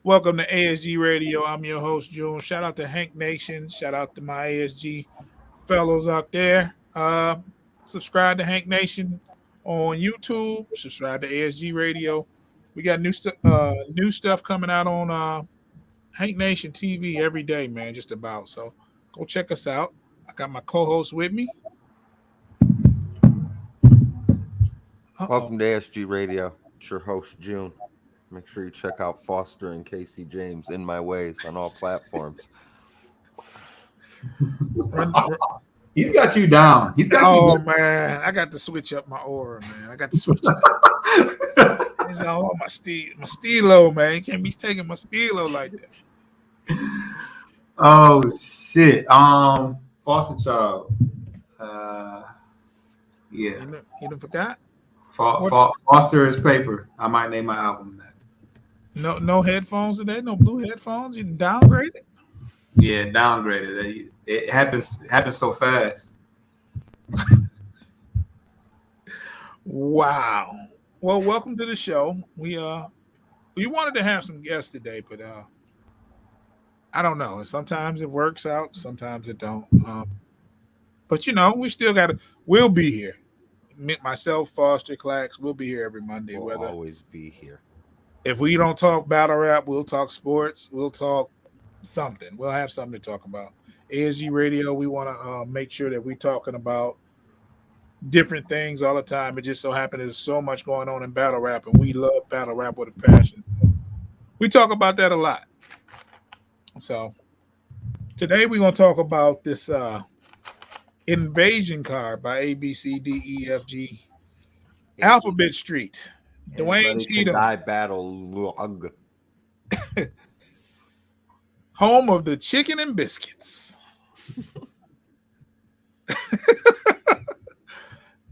Welcome to ASG Radio. I'm your host, June. Shout out to Hank Nation. Shout out to my ASG fellows out there. Subscribe to Hank Nation on YouTube. Subscribe to ASG Radio. We got new stuff coming out on Hank Nation TV every day, man. Just about. So go check us out. I got my co-host with me. Welcome to ASG Radio. It's your host, June. Make sure you check out Foster and Casey James in My Ways on all platforms. He's got you down. He's got you down. Man, I got to switch up my aura, man. I got to switch up. It's all my stilo, man. You can't be taking my stilo like that. Oh shit. Foster Child. Yeah. You done forgot? Foster is paper. I might name my album that. No headphones today. No blue headphones. You downgraded. Yeah, downgraded. It happens so fast. Wow. Well, welcome to the show. We wanted to have some guests today, but I don't know. Sometimes it works out, sometimes it don't. But we still we'll be here. Myself, Foster, Clax, we'll be here every Monday. We'll always be here. If we don't talk battle rap, we'll talk sports. We'll talk something. We'll have something to talk about. ASG Radio, we want to make sure that we're talking about different things all the time. It just so happens there's so much going on in battle rap, and we love battle rap with a passion. We talk about that a lot. So today we're going to talk about this Nvasion card by ABCD, Alphabet Street. Dwayne Cheatham. Die battle. Home of the chicken and biscuits.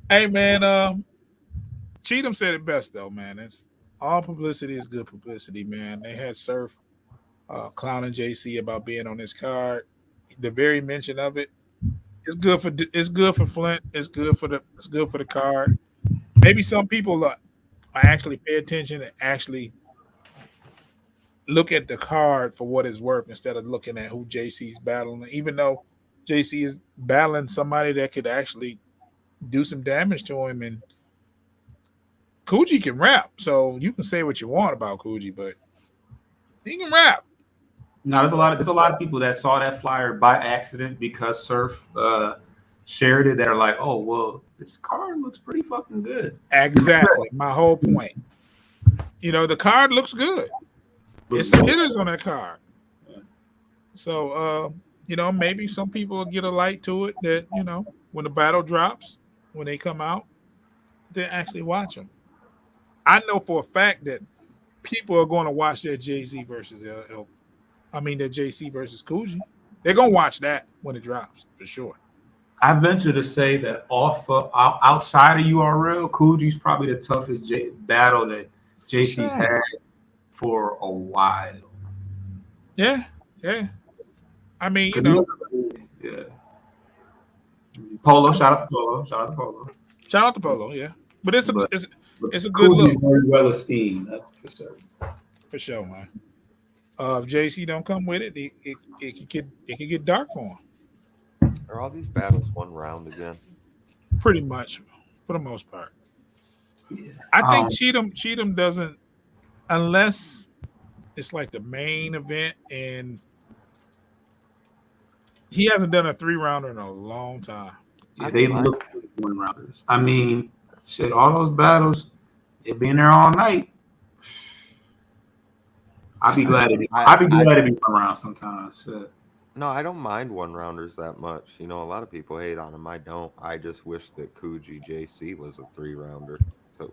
Hey, man, Cheatham said it best, though, man. It's all publicity is good publicity, man. They had Surf clowning JC about being on this card. The very mention of it. It's good for Flint. It's good for the card. Maybe some people actually pay attention and actually look at the card for what it's worth instead of looking at who JC's battling. Even though JC is battling somebody that could actually do some damage to him, and Coogee can rap, so you can say what you want about Coogee, but he can rap. No, there's a lot of people that saw that flyer by accident because Surf shared it that are like, oh well, this card looks pretty fucking good. Exactly. My whole point. The card looks good. It's some hitters on that card. So maybe some people will get a light to it that, when the battle drops, when they come out, they actually watch them. I know for a fact that people are going to watch that JC versus that JC versus Coogee. They're going to watch that when it drops, for sure. I venture to say that outside of URL, Coogie's probably the toughest battle that JC's had for a while. Yeah. I mean, yeah. Polo, shout out to Polo. Yeah. But it's a good Coogie's look. Very well esteemed, that's for sure. For sure, man. If JC don't come with it, it could get dark for him. Are all these battles one round again? Pretty much, for the most part. Yeah. I think Cheatham doesn't, unless it's like the main event, and he hasn't done a 3-rounder in a long time. Yeah, they look like 1-rounders. I mean, shit, all those battles, it being there all night. I'd be glad to be 1 round sometimes. Shit. No, I don't mind 1-rounders that much. A lot of people hate on them. I don't. I just wish that Coogee JC was a 3-rounder. So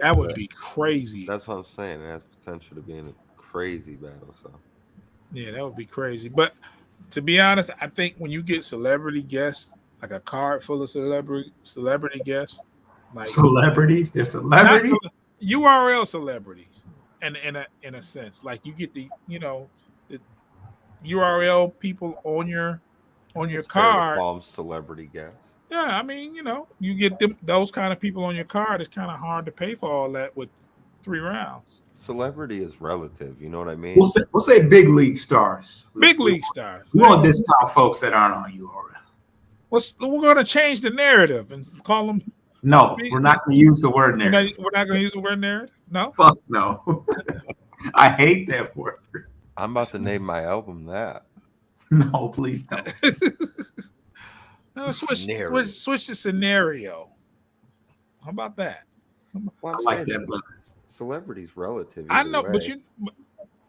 that would be crazy. That's what I'm saying. It has potential to be in a crazy battle. So yeah, that would be crazy. But to be honest, I think when you get celebrity guests, like a card full of celebrity guests, like celebrities, they're celebrities, URL celebrities, and in a sense, like you get the the URL people on your card. Call them celebrity guests. Yeah, I mean, you get those kind of people on your card. It's kind of hard to pay for all that with 3 rounds. Celebrity is relative. You know what I mean? We'll say big league stars. Big league stars. We want to discount folks that aren't on URL. We're going to change the narrative and call them. No, we're not going to use the word narrative. We're not going to use the word narrative? No? Fuck no. I hate that word. I'm about to name my album that. No, please don't. No, switch the scenario. How about that? Well, I like that, brother. Celebrity's relative. I know, way. but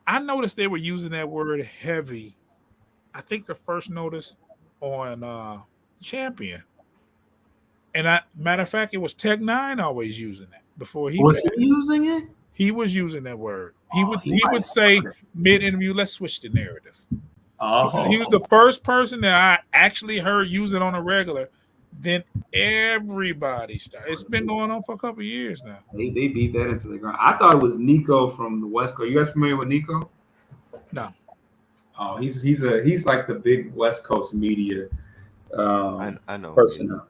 I noticed they were using that word heavy. I think the first notice on Champion. And matter of fact, it was Tech Nine always using that before he was he using it. He was using that word. He would say mid interview, "Let's switch the narrative." Oh, He was the first person that I actually heard use it on a regular. Then everybody started. It's been going on for a couple of years now. They beat that into the ground. I thought it was Nico from the West Coast. You guys familiar with Nico? No. Oh, he's like the big West Coast media. I know. Person.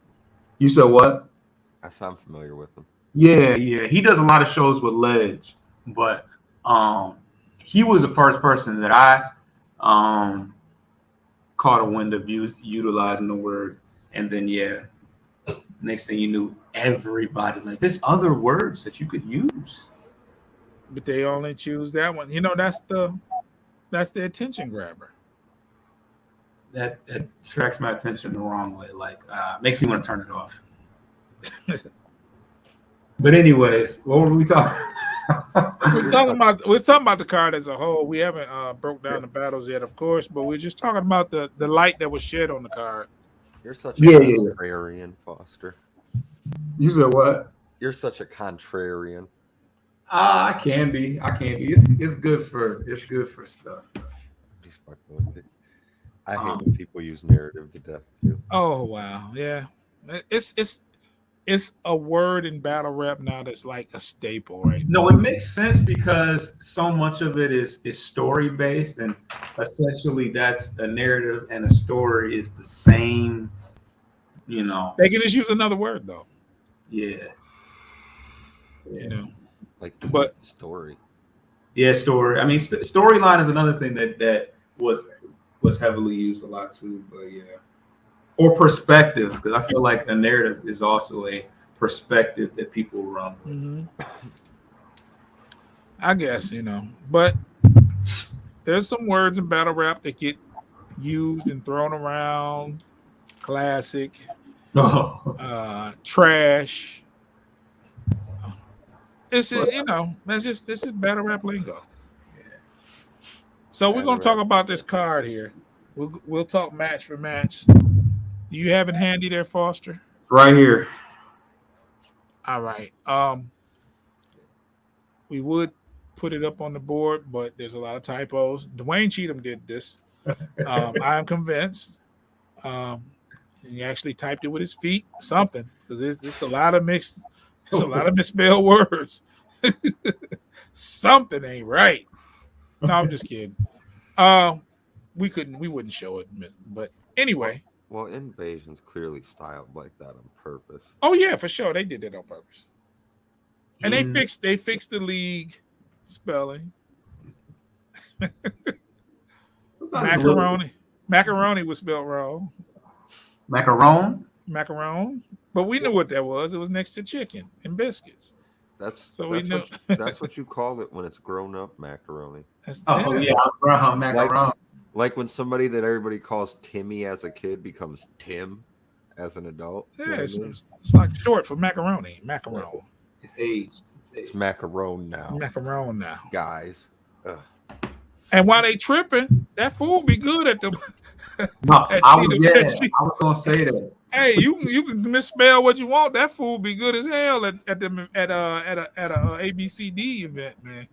You said what? I sound familiar with him. Yeah. He does a lot of shows with Ledge, but he was the first person that I caught a wind of utilizing the word, and then next thing you knew, everybody like there's other words that you could use, but they only choose that one. You know, that's the attention grabber. That attracts my attention the wrong way. Like makes me want to turn it off. But anyways, what were we talking? We're talking about the card as a whole. We haven't broke down the battles yet, of course, but we're just talking about the light that was shed on the card. You're such a contrarian, Foster. You said what? You're such a contrarian. I can be. It's good for stuff. Just fucking with it. I hate when people use narrative to death too. Oh wow, yeah. It's a word in battle rap now that's like a staple, right? No, it makes sense because so much of it is story based, and essentially that's a narrative and a story is the same. You know, they can just use another word though. Yeah. You know, like the story. Yeah, story. I mean, storyline is another thing that was heavily used a lot too. But yeah. Or perspective, because I feel like a narrative is also a perspective that people run with. Mm-hmm. I guess, but there's some words in battle rap that get used and thrown around. Classic, trash. This is battle rap lingo. Yeah. So we're gonna talk about this card here. We'll talk match for match. Do you have it handy there, Foster? Right here. All right. We would put it up on the board, but there's a lot of typos. Dwayne Cheatham did this. I'm convinced. He actually typed it with his feet, something, because it's a lot of misspelled words. Something ain't right. No, I'm just kidding. We wouldn't show it, but anyway. Well, Nvasion's clearly styled like that on purpose. Oh yeah, for sure. They did that on purpose. And they fixed the league spelling. Macaroni was spelled wrong. Macaron. But we knew what that was. It was next to chicken and biscuits. That's what you call it when it's grown up macaroni. Macaron. Like when somebody that everybody calls Timmy as a kid becomes Tim as an adult. Yeah, it's like short for macaroni. Macaron. It's aged. It's macaron now. Macaron now. Guys. Ugh. And while they tripping, that food be good at the. I was gonna say that. Hey, you can misspell what you want. That food be good as hell at a ABCD event, man.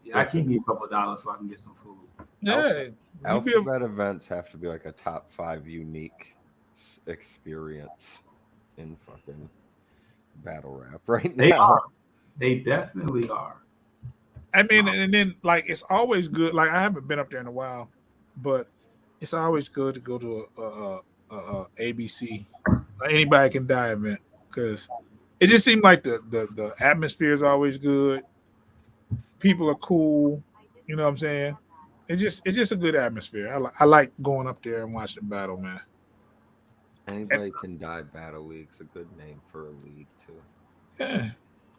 Yeah, I can give you a couple of dollars so I can get some food. Yeah. Alphabet events have to be like a top 5 unique experience in fucking battle rap right now. They are. They definitely are. I mean, and then like it's always good. Like I haven't been up there in a while, but it's always good to go to a ABC. Anybody can die event because it just seemed like the atmosphere is always good. People are cool. You know what I'm saying? It's just a good atmosphere. I like going up there and watching battle, man. And, Anybody can die battle league's a good name for a league too. yeah,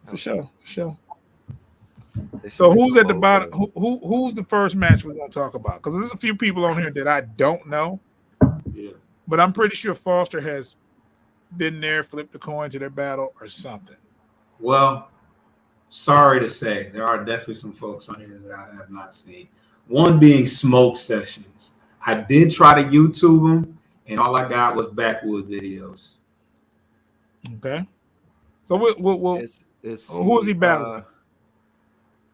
for sure, for sure. They should So make who's a at the bottom? logo. Who's the first match we're gonna talk about? Because there's a few people on here that I don't know, Yeah. but I'm pretty sure Foster has been there, flipped the coin to their battle or something. Well, sorry to say, there are definitely some folks on here that I have not seen. One being Smoke Sessions. I did try to YouTube them, and all I got was backwood videos. Okay. So we'll Is who is he he? battling?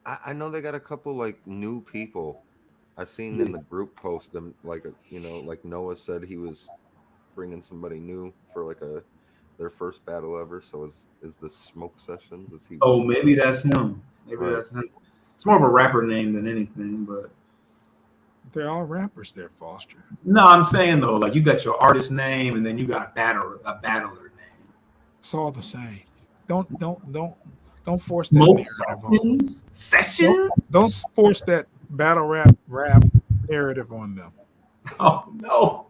I know they got a couple like new people. I seen in the group post them like like Noah said he was bringing somebody new for like their first battle ever. So is this Smoke Sessions? Is he? Oh, maybe that's him. Maybe Right. that's him. It's more of a rapper name than anything, but They're all rappers there, Foster. no, I'm saying though, like you got your artist name and then you got a battler name. It's all the same. Don't force that Smoke narrative on them. Sessions? Don't force that battle rap narrative on them. Oh no.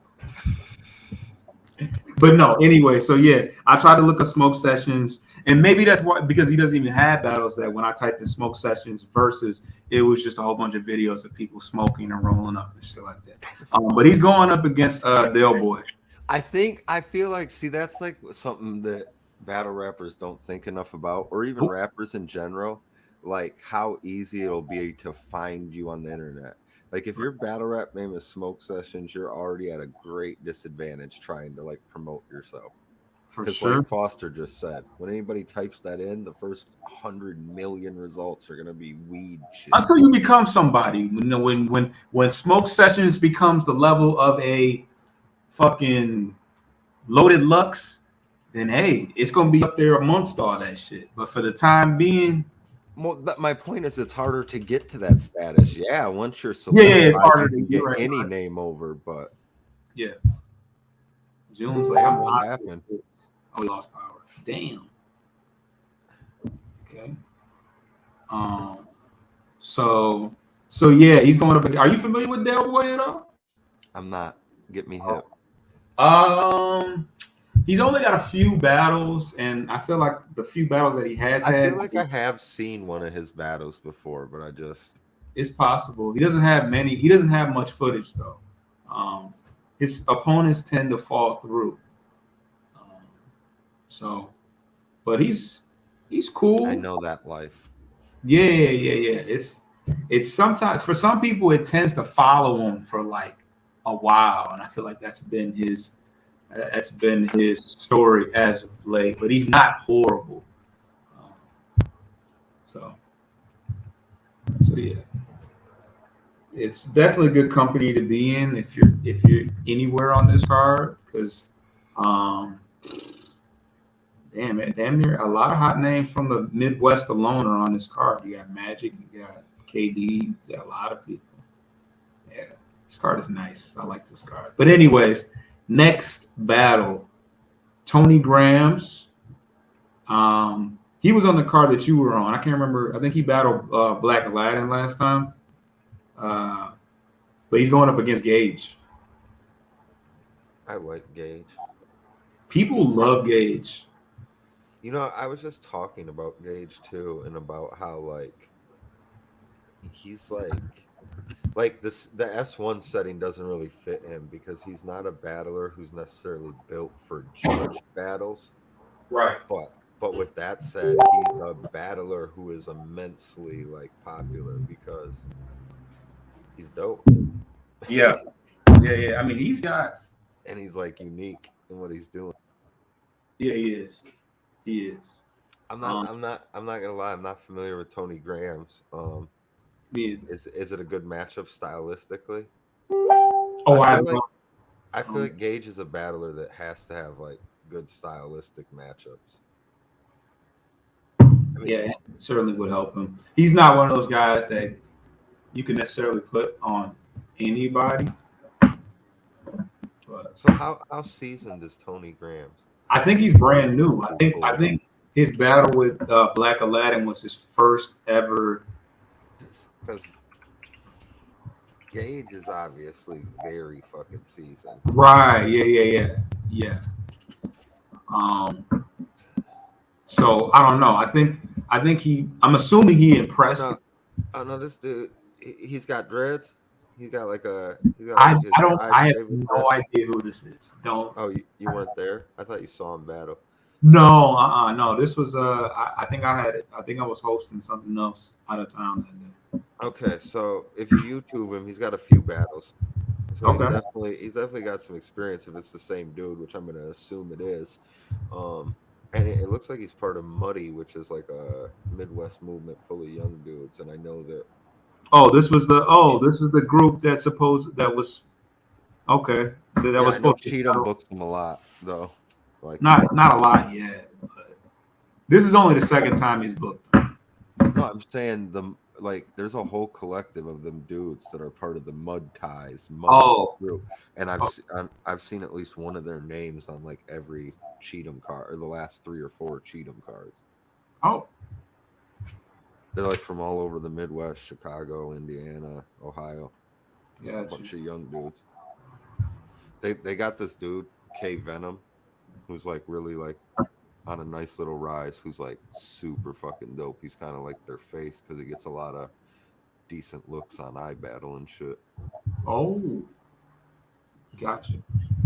But no, anyway, so yeah, I tried to look at Smoke Sessions, and maybe that's why, because he doesn't even have battles, that when I typed in Smoke Sessions versus, it was just a whole bunch of videos of people smoking and rolling up and shit like that. But he's going up against Del Boy. I feel like that's like something that battle rappers don't think enough about, or even rappers in general, like how easy it'll be to find you on the internet. Like if your battle rap name is Smoke Sessions, you're already at a great disadvantage trying to like promote yourself. For Because sure. like Foster just said, when anybody types that in, the first 100 million results are gonna be weed shit. Until you become somebody, when Smoke Sessions becomes the level of a fucking Loaded Lux, then hey, it's gonna be up there amongst all that shit. But for the time being, Well, my point is, it's harder to get to that status. Yeah, once you're yeah, solidified, it's harder you to can get get right. any name over. But Yeah. June's like, I'm what not. happened? Oh, he lost power. Damn. Okay. So yeah, he's going up. Are you familiar with Del Boy at all? I'm not. Get me hip. He's only got a few battles, and I feel like the few battles that he has I had, feel like I have seen one of his battles before, but it's possible. He doesn't have many. He doesn't have much footage though. His opponents tend to fall through. But he's cool. I know that life. Yeah. It's sometimes for some people it tends to follow him for like a while, and I feel like that's been his story as of late. But he's not horrible. So yeah, it's definitely a good company to be in if you're anywhere on this card, because damn near a lot of hot names from the Midwest alone are on this card. You got Magic, you got KD, you got a lot of people. Yeah, this card is nice. I like this card. But anyways, next battle, Tony Grams. He was on the card that you were on. I can't remember. I think he battled Black Aladdin last time. But he's going up against Gage. I like Gage. People love Gage. You know, I was just talking about Gage too, and about how like he's like this. The S1 setting doesn't really fit him because he's not a battler who's necessarily built for judge battles. Right. But with that said, he's a battler who is immensely like popular because he's dope. Yeah. I mean, he's got. And he's like unique in what he's doing. Yeah, he is. I'm not gonna lie. I'm not familiar with Tony Grams. Is it a good matchup stylistically? Oh, I feel like Gage is a battler that has to have like good stylistic matchups. I mean, yeah, it certainly would help him. He's not one of those guys that you can necessarily put on anybody. But so how seasoned is Tony Grams? I think he's brand new. I think his battle with Black Aladdin was his first ever because Gage is obviously very fucking seasoned. Right. Yeah. Um. So I don't know. I think he. I'm assuming he impressed. Oh no, this dude, he's got dreads. He's got like I his I don't. eye I have shaven no dreads. idea who this is. Don't. Oh, you weren't there? I thought you saw him battle. No. No. This was. I think I had it. I think I was hosting something else out of town that day. Okay, so if you YouTube him, he's got a few battles. So Okay. he's definitely got some experience if it's the same dude, which I'm gonna assume it is. And it looks like he's part of Muddy, which is like a Midwest movement full of young dudes. And I know that. Oh, this was the group that was okay. That Yeah, was I know supposed to Cheatham books him a lot though. Like not a lot yet. But this is only the second time he's booked. no, I'm saying there's a whole collective of them dudes that are part of the Mud Ties group, and I've seen at least one of their names on like every Cheatham card or the last 3 or 4 Cheatham cards. Oh, they're like from all over the Midwest, Chicago, Indiana, Ohio. yeah, A bunch of young dudes. They got this dude K Venom, who's like really like on a nice little rise, who's like super fucking dope. He's kind of like their face because he gets a lot of decent looks on iBattle and shit. Oh, gotcha.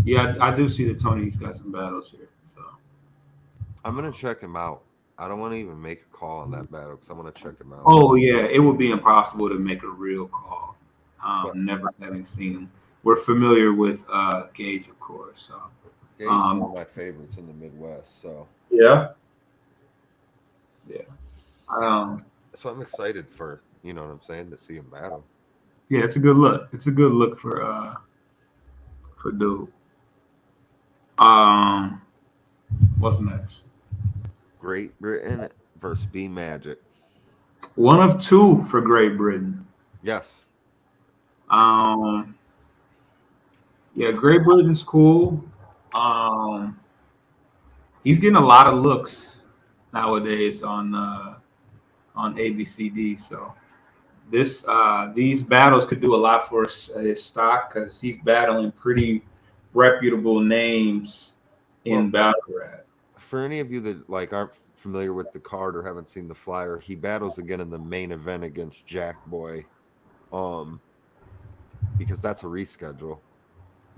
Yeah, I do see that Tony's got some battles here. So I'm gonna check him out. I don't want to even make a call on that battle because I want to check him out. oh yeah, it would be impossible to make a real call. Never having seen him. We're familiar with Gage, of course. So Gage's one of my favorites in the Midwest. So yeah. So I'm excited for, you know what I'm saying, to see him battle. Yeah, it's a good look. It's a good look for dude. What's next? Great Britain versus B Magic. One of 2 for Great Britain. Yes. Yeah, Great Britain's cool. He's getting a lot of looks nowadays on ABCD. So these battles could do a lot for his stock because he's battling pretty reputable names in battle rap. For any of you that like aren't familiar with the card or haven't seen the flyer, he battles again in the main event against Jack Boy, because that's a reschedule.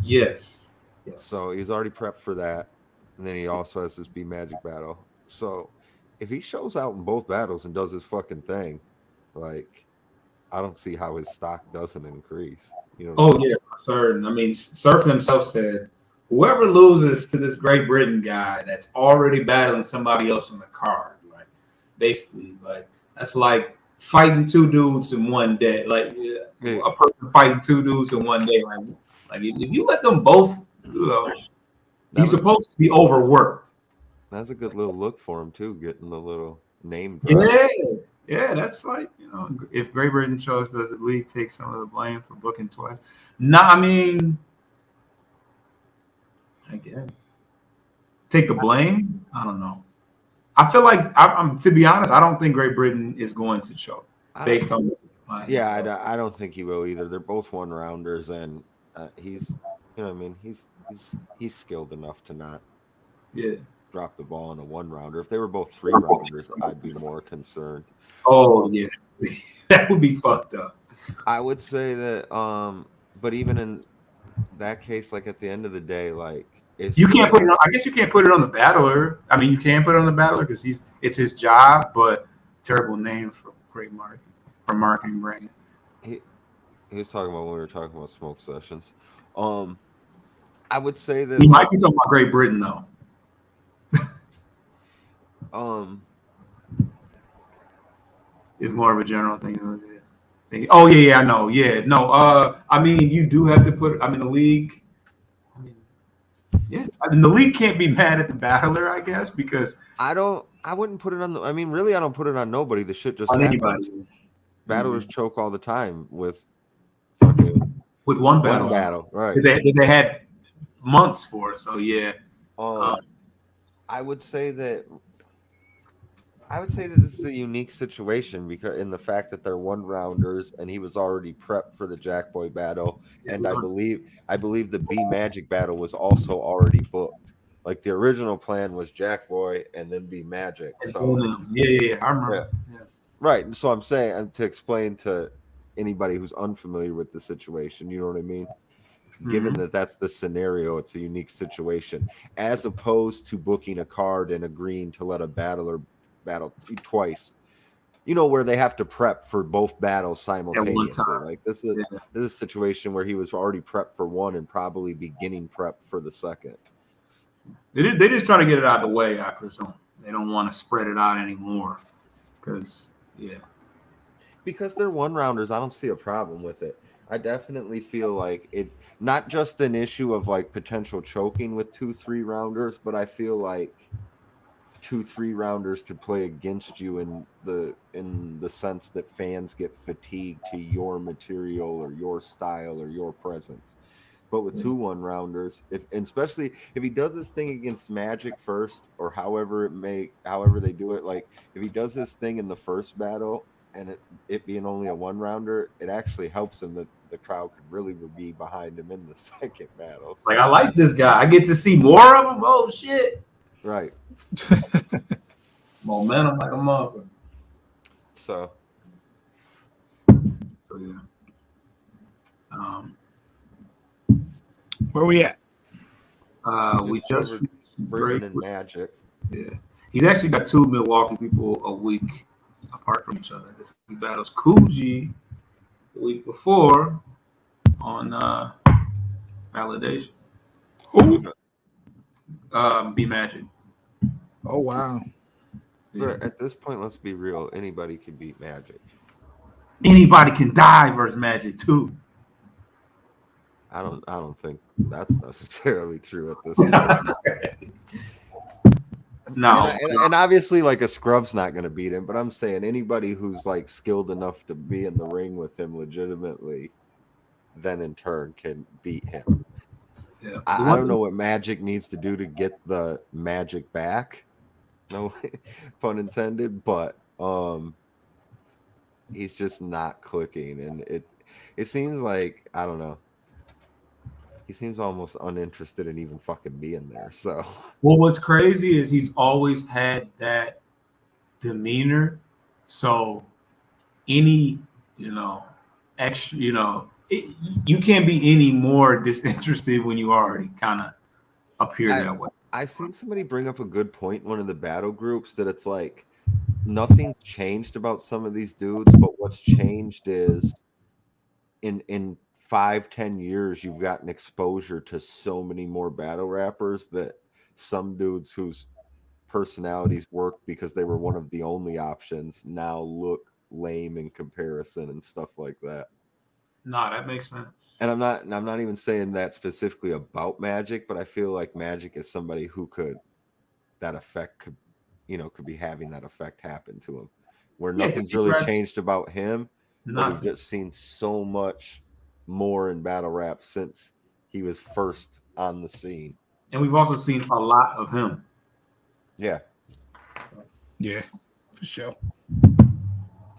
Yes. So he's already prepped for that, and then he also has this B Magic battle. So if he shows out in both battles and does his fucking thing, like I don't see how his stock doesn't increase. You know? Oh yeah, for certain. I mean, Surf himself said, whoever loses to this Great Britain guy that's already battling somebody else on the card, like basically, like that's like fighting 2 dudes in one day. Like a person fighting 2 dudes in one day. Like if you let them both, he's supposed to be overworked. That's a good little look for him too, getting the little name drop. Yeah, that's like, if Great Britain chose, does the league take some of the blame for booking twice? No, I mean, I guess take the blame. I don't know. I feel like I'm to be honest. I don't think Great Britain is going to choke based on. I don't think he will either. They're both 1-rounders, and he's, what I mean, he's skilled enough to not drop the ball in a 1-rounder. If they were both 3-rounders, I'd be more concerned. Oh yeah, that would be fucked up. I would say that, but even in that case, like at the end of the day, like you can't put it on. I guess you can't put it on the battler. I mean, you can put it on the battler because it's his job, but terrible name for great marketing, for marketing brand. He was talking about when we were talking about smoke sessions. I would say that he might be talking about Great Britain though. It's more of a general thing. Oh yeah, I know. Yeah, no. I mean, you do have to put. I mean, the league. The league can't be mad at the battler, I guess, because I wouldn't put it on. I mean, really, I don't put it on nobody. The shit just on happens. Anybody. Battlers choke all the time with one battle, right? They had months for it, so yeah. I would say that I would say that this is a unique situation because in the fact that they're one rounders and he was already prepped for the Jack Boy battle, and I believe the B Magic battle was also already booked. Like the original plan was Jack Boy and then B Magic. So Yeah, I yeah, remember. Yeah. right. So I'm saying and to explain to anybody who's unfamiliar with the situation, you know what I mean? Given Mhm. that that's the scenario, it's a unique situation as opposed to booking a card and agreeing to let a battler battle twice. Where they have to prep for both battles At one simultaneously. time. Like this is Yeah. this is a situation where he was already prepped for one and probably beginning prep for the second. They just try to get it out of the way, I presume. They don't want to spread it out anymore. Because yeah. Because they're one rounders, I don't see a problem with it. I definitely feel like it not just an issue of like potential choking with 2 3 rounders, but I feel like 2 3 rounders could play against you in the sense that fans get fatigued to your material or your style or your presence. But with 2 1 rounders, if and especially if he does this thing against Magic first, or however they do it, like if he does this thing in the first battle and it being only a 1 rounder, it actually helps him that the crowd could really be behind him in the second battle. Like So I like this guy. I get to see more of him. Oh shit. right. Momentum like a motherfucker. So So yeah. Um Where we at? we just covered Britain and Magic. yeah. He's actually got 2 Milwaukee people a week apart from each other. He battles Kuji the week before on validation. Who? B Magic. Oh wow. But at this point, let's be real. Anybody can beat Magic. Anybody can die versus Magic too. I don't think that's necessarily true at this point. No, And obviously, like a scrub's not going to beat him. But I'm saying anybody who's like skilled enough to be in the ring with him legitimately, then in turn can beat him. yeah. I don't know what Magic needs to do to get the Magic back. No pun intended, but he's just not clicking, and it seems like I don't know. He seems almost uninterested in even fucking being there. So Well, what's crazy is he's always had that demeanor. So any, extra, you can't be any more disinterested when you already kind of appear that way. I seen somebody bring up a good point in one of the battle groups that it's like nothing changed about some of these dudes, but what's changed is in 5-10 years you've gotten exposure to so many more battle rappers that some dudes whose personalities work because they were one of the only options now look lame in comparison and stuff like that. No, that makes sense. And I'm not even saying that specifically about Magic, but I feel like Magic is somebody who could be having that effect happen to him, where Yeah, 'cause nothing's he really raps changed about him, but we've nothing. just seen so much more in battle rap since he was first on the scene. And we've also seen a lot of him. Yeah. Yeah, for sure.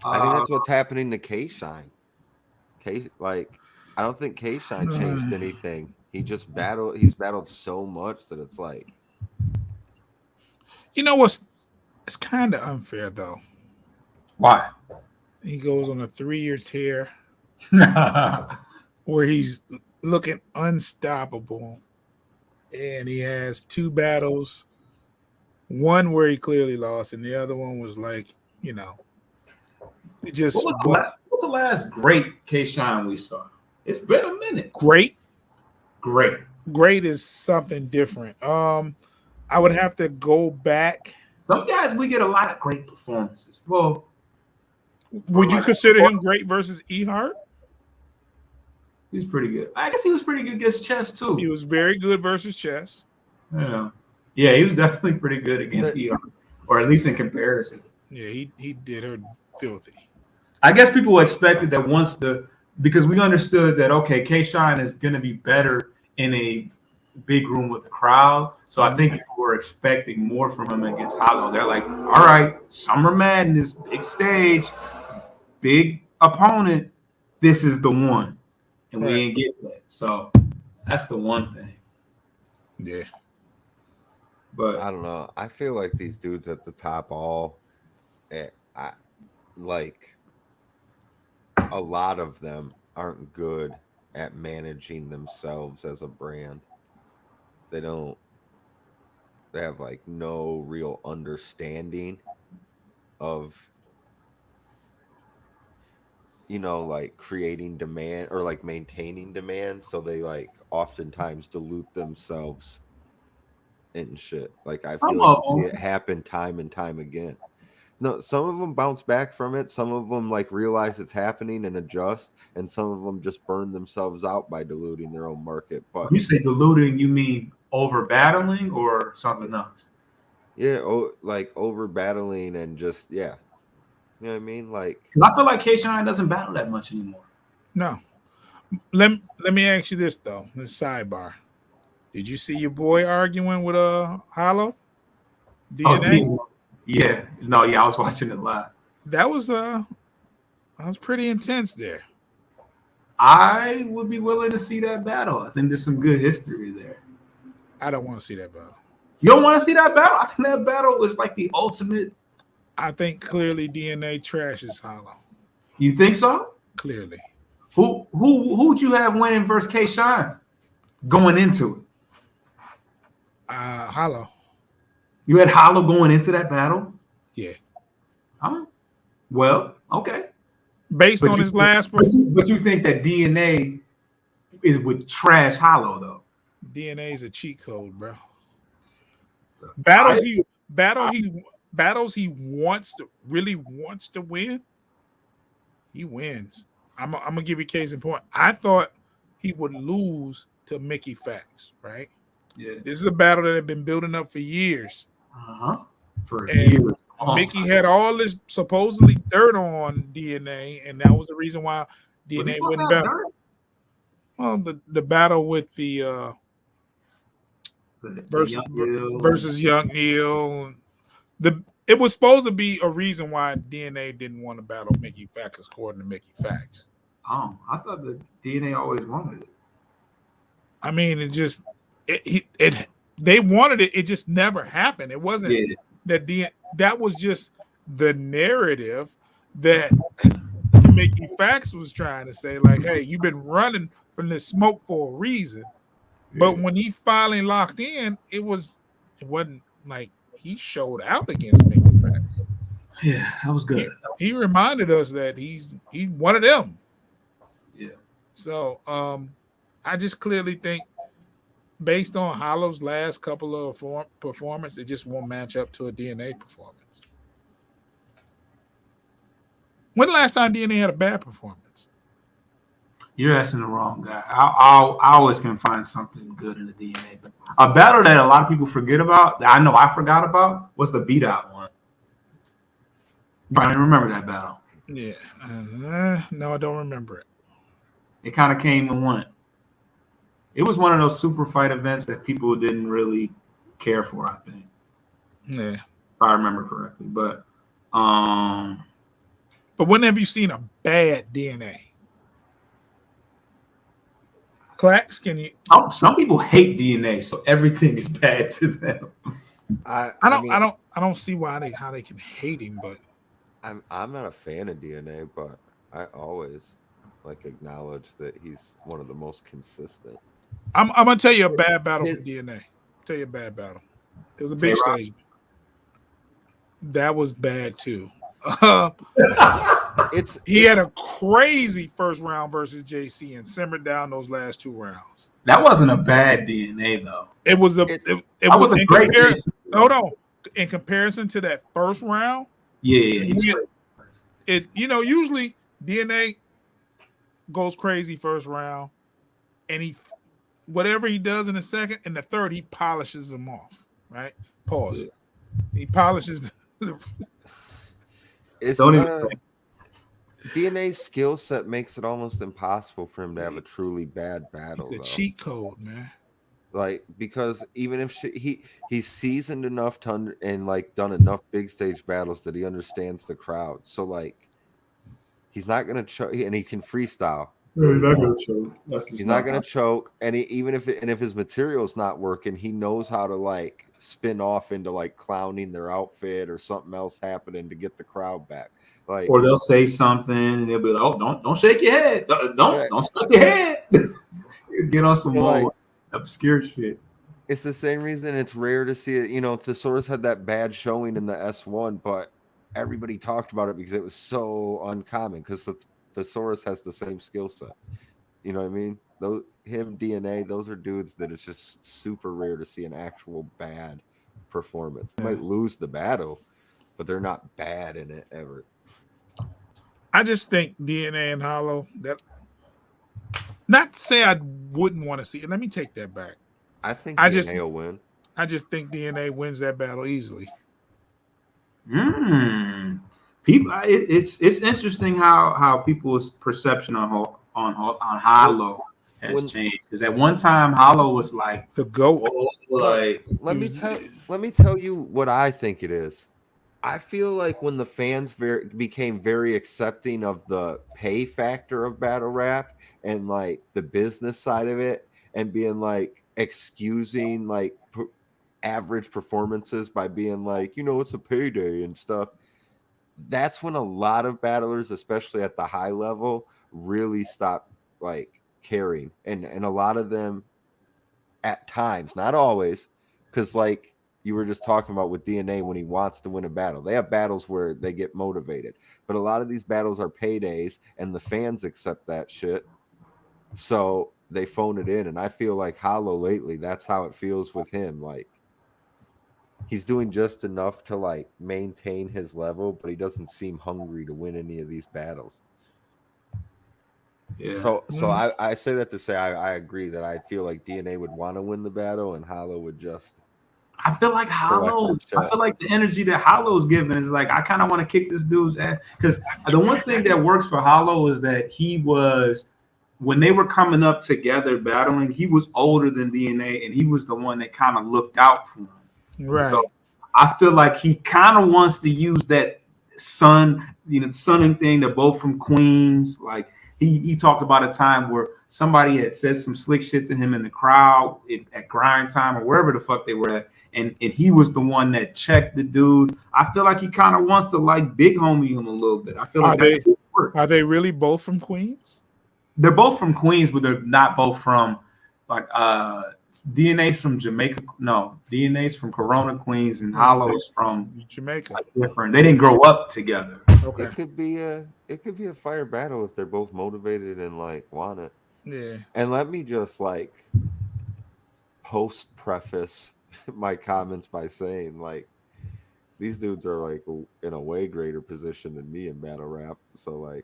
I think that's what's happening to K-Shine. I don't think K-Shine changed anything. He's battled so much that it's like, You know what's? It's kind of unfair though. Why? He goes on a 3-year tear where he's looking unstoppable, and he has 2 battles. One where he clearly lost, and the other one was like, it just What's the last great K-Shine we saw? It's been a minute. great. Great. Is something different. I would have to go back. Some guys we get a lot of great performances. Well, Would you consider him great versus Ehart? he was pretty good. I guess he was pretty good against Chess too. He was very good versus Chess. Yeah, he was definitely pretty good against Ehart, or at least in comparison. Yeah, he did her filthy. I guess people expected that because we understood that okay, K-Shine is going to be better in a big room with the crowd. So I think people were expecting more from him against Hollow. They're like, all right, Summer Madness, big stage, big opponent. This is the one. And we ain't get that. So that's the one thing. Yeah. But I don't know. I feel like these dudes at the top all, like a lot of them aren't good at managing themselves as a brand. They have like no real understanding of, like creating demand or like maintaining demand. So they like oftentimes dilute themselves and shit. Like I feel like you see it happen time and time again. No, some of them bounce back from it. Some of them like realize it's happening and adjust, and some of them just burn themselves out by diluting their own market. But when you say diluting, you mean over battling or something else? yeah, like over battling and just you know what I mean? Like, I feel like K-Shine doesn't battle that much anymore. No. Let me ask you this though. This sidebar. Did you see your boy arguing with Hollow? DNA? Oh, yeah. No, yeah, I was watching it live. That was pretty intense there. I would be willing to see that battle. I think there's some good history there. I don't want to see that battle. You don't want to see that battle? I think that battle was like the ultimate. I think clearly DNA trashes Hollow. You think so? Clearly. Who would you have winning versus K-Shine going into it? Hollow. You had Hollow going into that battle? Yeah. Well, okay. Based on his last performance. But you think that DNA would trash Hollow though? DNA is a cheat code, bro. Battles he really wants to win, he wins. I'm gonna give you a case in point. I thought he would lose to Mickey Fax, right? Yeah. This is a battle that had been building up for years. For years. Mickey had all this supposedly dirt on DNA, and that was the reason why DNA wouldn't battle. Well, the battle with the versus Young Neil. It was supposed to be a reason why DNA didn't want to battle Mickey Fax, according to Mickey Fax. Oh, I thought that DNA always wanted it. I mean, they wanted it. It just never happened. It wasn't that was just the narrative that Mickey Fax was trying to say. Like, hey, you've been running from this smoke for a reason. But when he finally locked in, it wasn't like he showed out against Mickey Fax. Yeah, that was good. He reminded us that he's one of them. Yeah. So I just clearly think, based on Hollow's last couple of performance, it just won't match up to a DNA performance. When the last time DNA had a bad performance? You're asking the wrong guy. I always can find something good in the DNA. But a battle that a lot of people forget about, that I know I forgot about, was the beat out one. You probably remember that battle. Yeah. No, I don't remember it. It kind of came and went. It was one of those super fight events that people didn't really care for, I think. Yeah. If I remember correctly. But when have you seen a bad DNA? Clax, can you? Some people hate DNA, so everything is bad to them. I don't see how they can hate him, but I'm not a fan of DNA, but I always like acknowledge that he's one of the most consistent. I'm gonna tell you a bad battle for DNA. Tell you a bad battle. It was a big stage. That was bad too. He had a crazy first round versus JC and simmered down those last two rounds. That wasn't a bad DNA though. It was a great comparison. Hold on. In comparison to that first round, usually DNA goes crazy first round, and whatever he does in the second and the third, he polishes them off. Right? Pause. Yeah. He polishes. DNA's skill set makes it almost impossible for him to have a truly bad battle. It's a cheat code, man. Like, because even if he's seasoned enough to and like done enough big stage battles that he understands the crowd. So like he's not gonna choke, and he can freestyle No, he's really not well. gonna choke. That's just He's not not. gonna choke, and even if his material's not working, he knows how to like spin off into like clowning their outfit or something else happening to get the crowd back. Like, Or they'll say something and they'll be like, "Oh, don't shake your head. Don't shake your head." Get on some so more like obscure shit. it's the same reason it's rare to see it. You know, Thesaurus had that bad showing in the S1, but everybody talked about it because it was so uncommon. Because the Thesaurus has the same skill set. You know what I mean? Those him DNA, those are dudes that it's just super rare to see an actual bad performance. They might lose the battle, but they're not bad in it ever. I just think DNA and Hollow, that not to say I wouldn't want to see it. Let me take that back. I think I DNA just will win. I just think DNA wins that battle easily. People, it's interesting how people's perception on Hollow has changed. Because at one time, Hollow was like The GOAT. like Let me tell you what I think it is. I feel like when the fans became very accepting of the pay factor of battle rap and like the business side of it, and being like excusing like average performances by being like, it's a payday and stuff. That's when a lot of battlers, especially at the high level, really stop like caring, and a lot of them at times, not always, because like you were just talking about with DNA, when he wants to win a battle, they have battles where they get motivated, but a lot of these battles are paydays and the fans accept that shit, so they phone it in. And I feel like Hollow lately, that's how it feels with him. Like he's doing just enough to like maintain his level, but he doesn't seem hungry to win any of these battles. yeah. So I say that to say I agree that I feel like DNA would want to win the battle and Hollow would just. I feel like Hollow. I feel like the energy that Hollow's giving is like, I kind of want to kick this dude's ass, because the one thing that works for Hollow is that he was, when they were coming up together battling, he was older than DNA, and he was the one that kind of looked out for him. Right. So I feel like he kind of wants to use that sunning thing. They're both from Queens. Like he talked about a time where somebody had said some slick shit to him in the crowd at grind time or wherever the fuck they were at. And he was the one that checked the dude. I feel like he kind of wants to like big homie him a little bit. I feel like are they really both from Queens? They're both from Queens, but they're not both from like DNA's from Jamaica. No, DNA's from Corona, Queens, and Hollow is from Jamaica. Like, different. They didn't grow up together. Okay. It could be a fire battle if they're both motivated and like want it. Yeah. And let me just like post preface my comments by saying like these dudes are like in a way greater position than me in battle rap. So like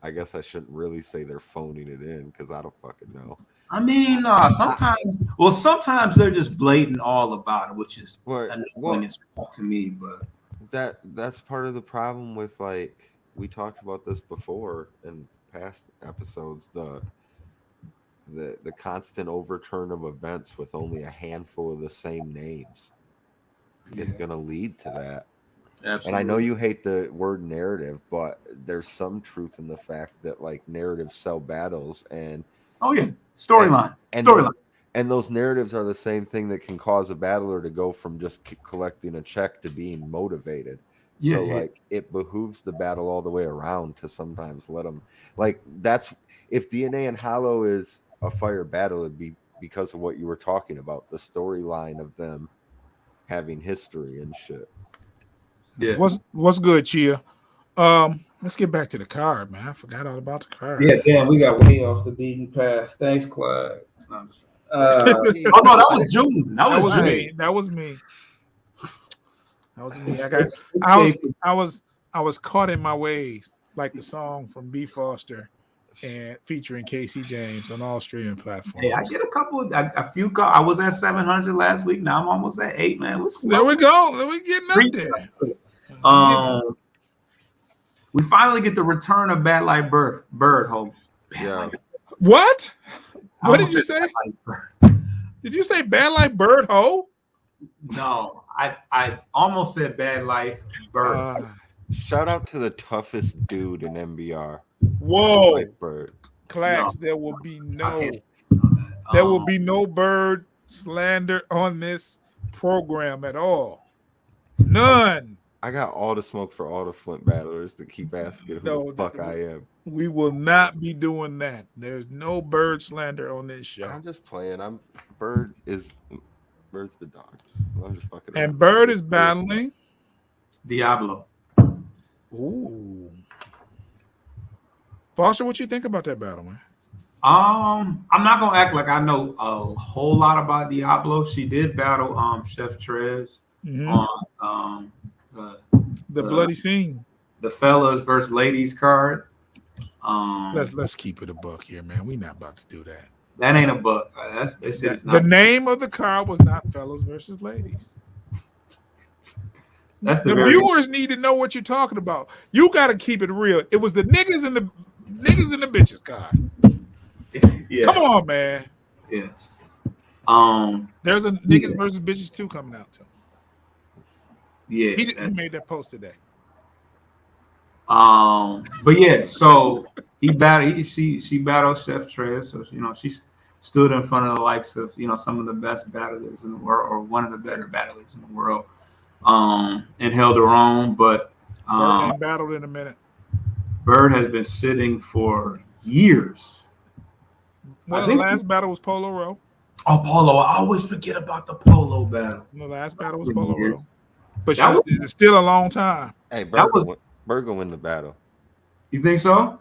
I guess I shouldn't really say they're phoning it in because I don't fucking know. I mean, sometimes they're just blatant all about it, which is annoying as fuck to me. But that's part of the problem with, like, we talked about this before in past episodes, the constant overturn of events with only a handful of the same names is going to lead to that. Absolutely. And I know you hate the word narrative, but there's some truth in the fact that like narratives sell battles, and storylines. And those narratives are the same thing that can cause a battler to go from just collecting a check to being motivated. So like it behooves the battle all the way around to sometimes let them, like, that's if DNA and Hollow is a fire battle, it'd be because of what you were talking about, the storyline of them having history and shit. Yeah. What's good, Chia? Let's get back to the card, man. I forgot all about the card. Yeah, damn, we got way off the beaten path. Thanks, Clyde. Oh no, that was June. That was me. That was me. I was caught in my ways, like the song from B. Foster and featuring Casey James on all streaming platforms. Hey, I get a few calls. I was at 700 last week. Now I'm almost at 8, man. There we go. We're getting up there. We finally get the return of Bad Light Bird. Yeah. What? What did you say? Did you say Bad Life Bird Ho? No, I almost said Bad Life Bird. Shout out to the toughest dude in NBR. Whoa, Like Bird. Clax, No. there will be no that. there will be no bird slander on this program at all. None. I got all the smoke for all the Flint battlers to keep asking who the fuck I am. We will not be doing that. There's no bird slander on this show. I'm just playing. Bird's the dog. I'm just fucking around. And Bird is battling Diablo. Ooh. Foster, what you think about that battle, man? I'm not gonna act like I know a whole lot about Diablo. She did battle Chef Trez on the bloody scene. The fellas versus ladies card. Let's keep it a buck here, man. We not about to do that. That ain't a buck. It's not. The name of the card was not fellas versus ladies. That's the viewers need to know what you're talking about. You got to keep it real. It was the niggas and the bitches card. Yes. Come on, man. Yes. There's a niggas versus bitches 2 coming out too. Yeah. He made that post today. But yeah, so he battled. She battled Chef Trez. So she stood in front of the likes of some of the best battlers in the world, or one of the better battlers in the world, and held her own. But Bird ain't battled in a minute. Bird has been sitting for years. Well, the last battle was Polo Row. Oh, Polo! I always forget about the Polo battle. The last battle was Polo Row, but it's still a long time. Hey, Bird gonna win the battle. You think so?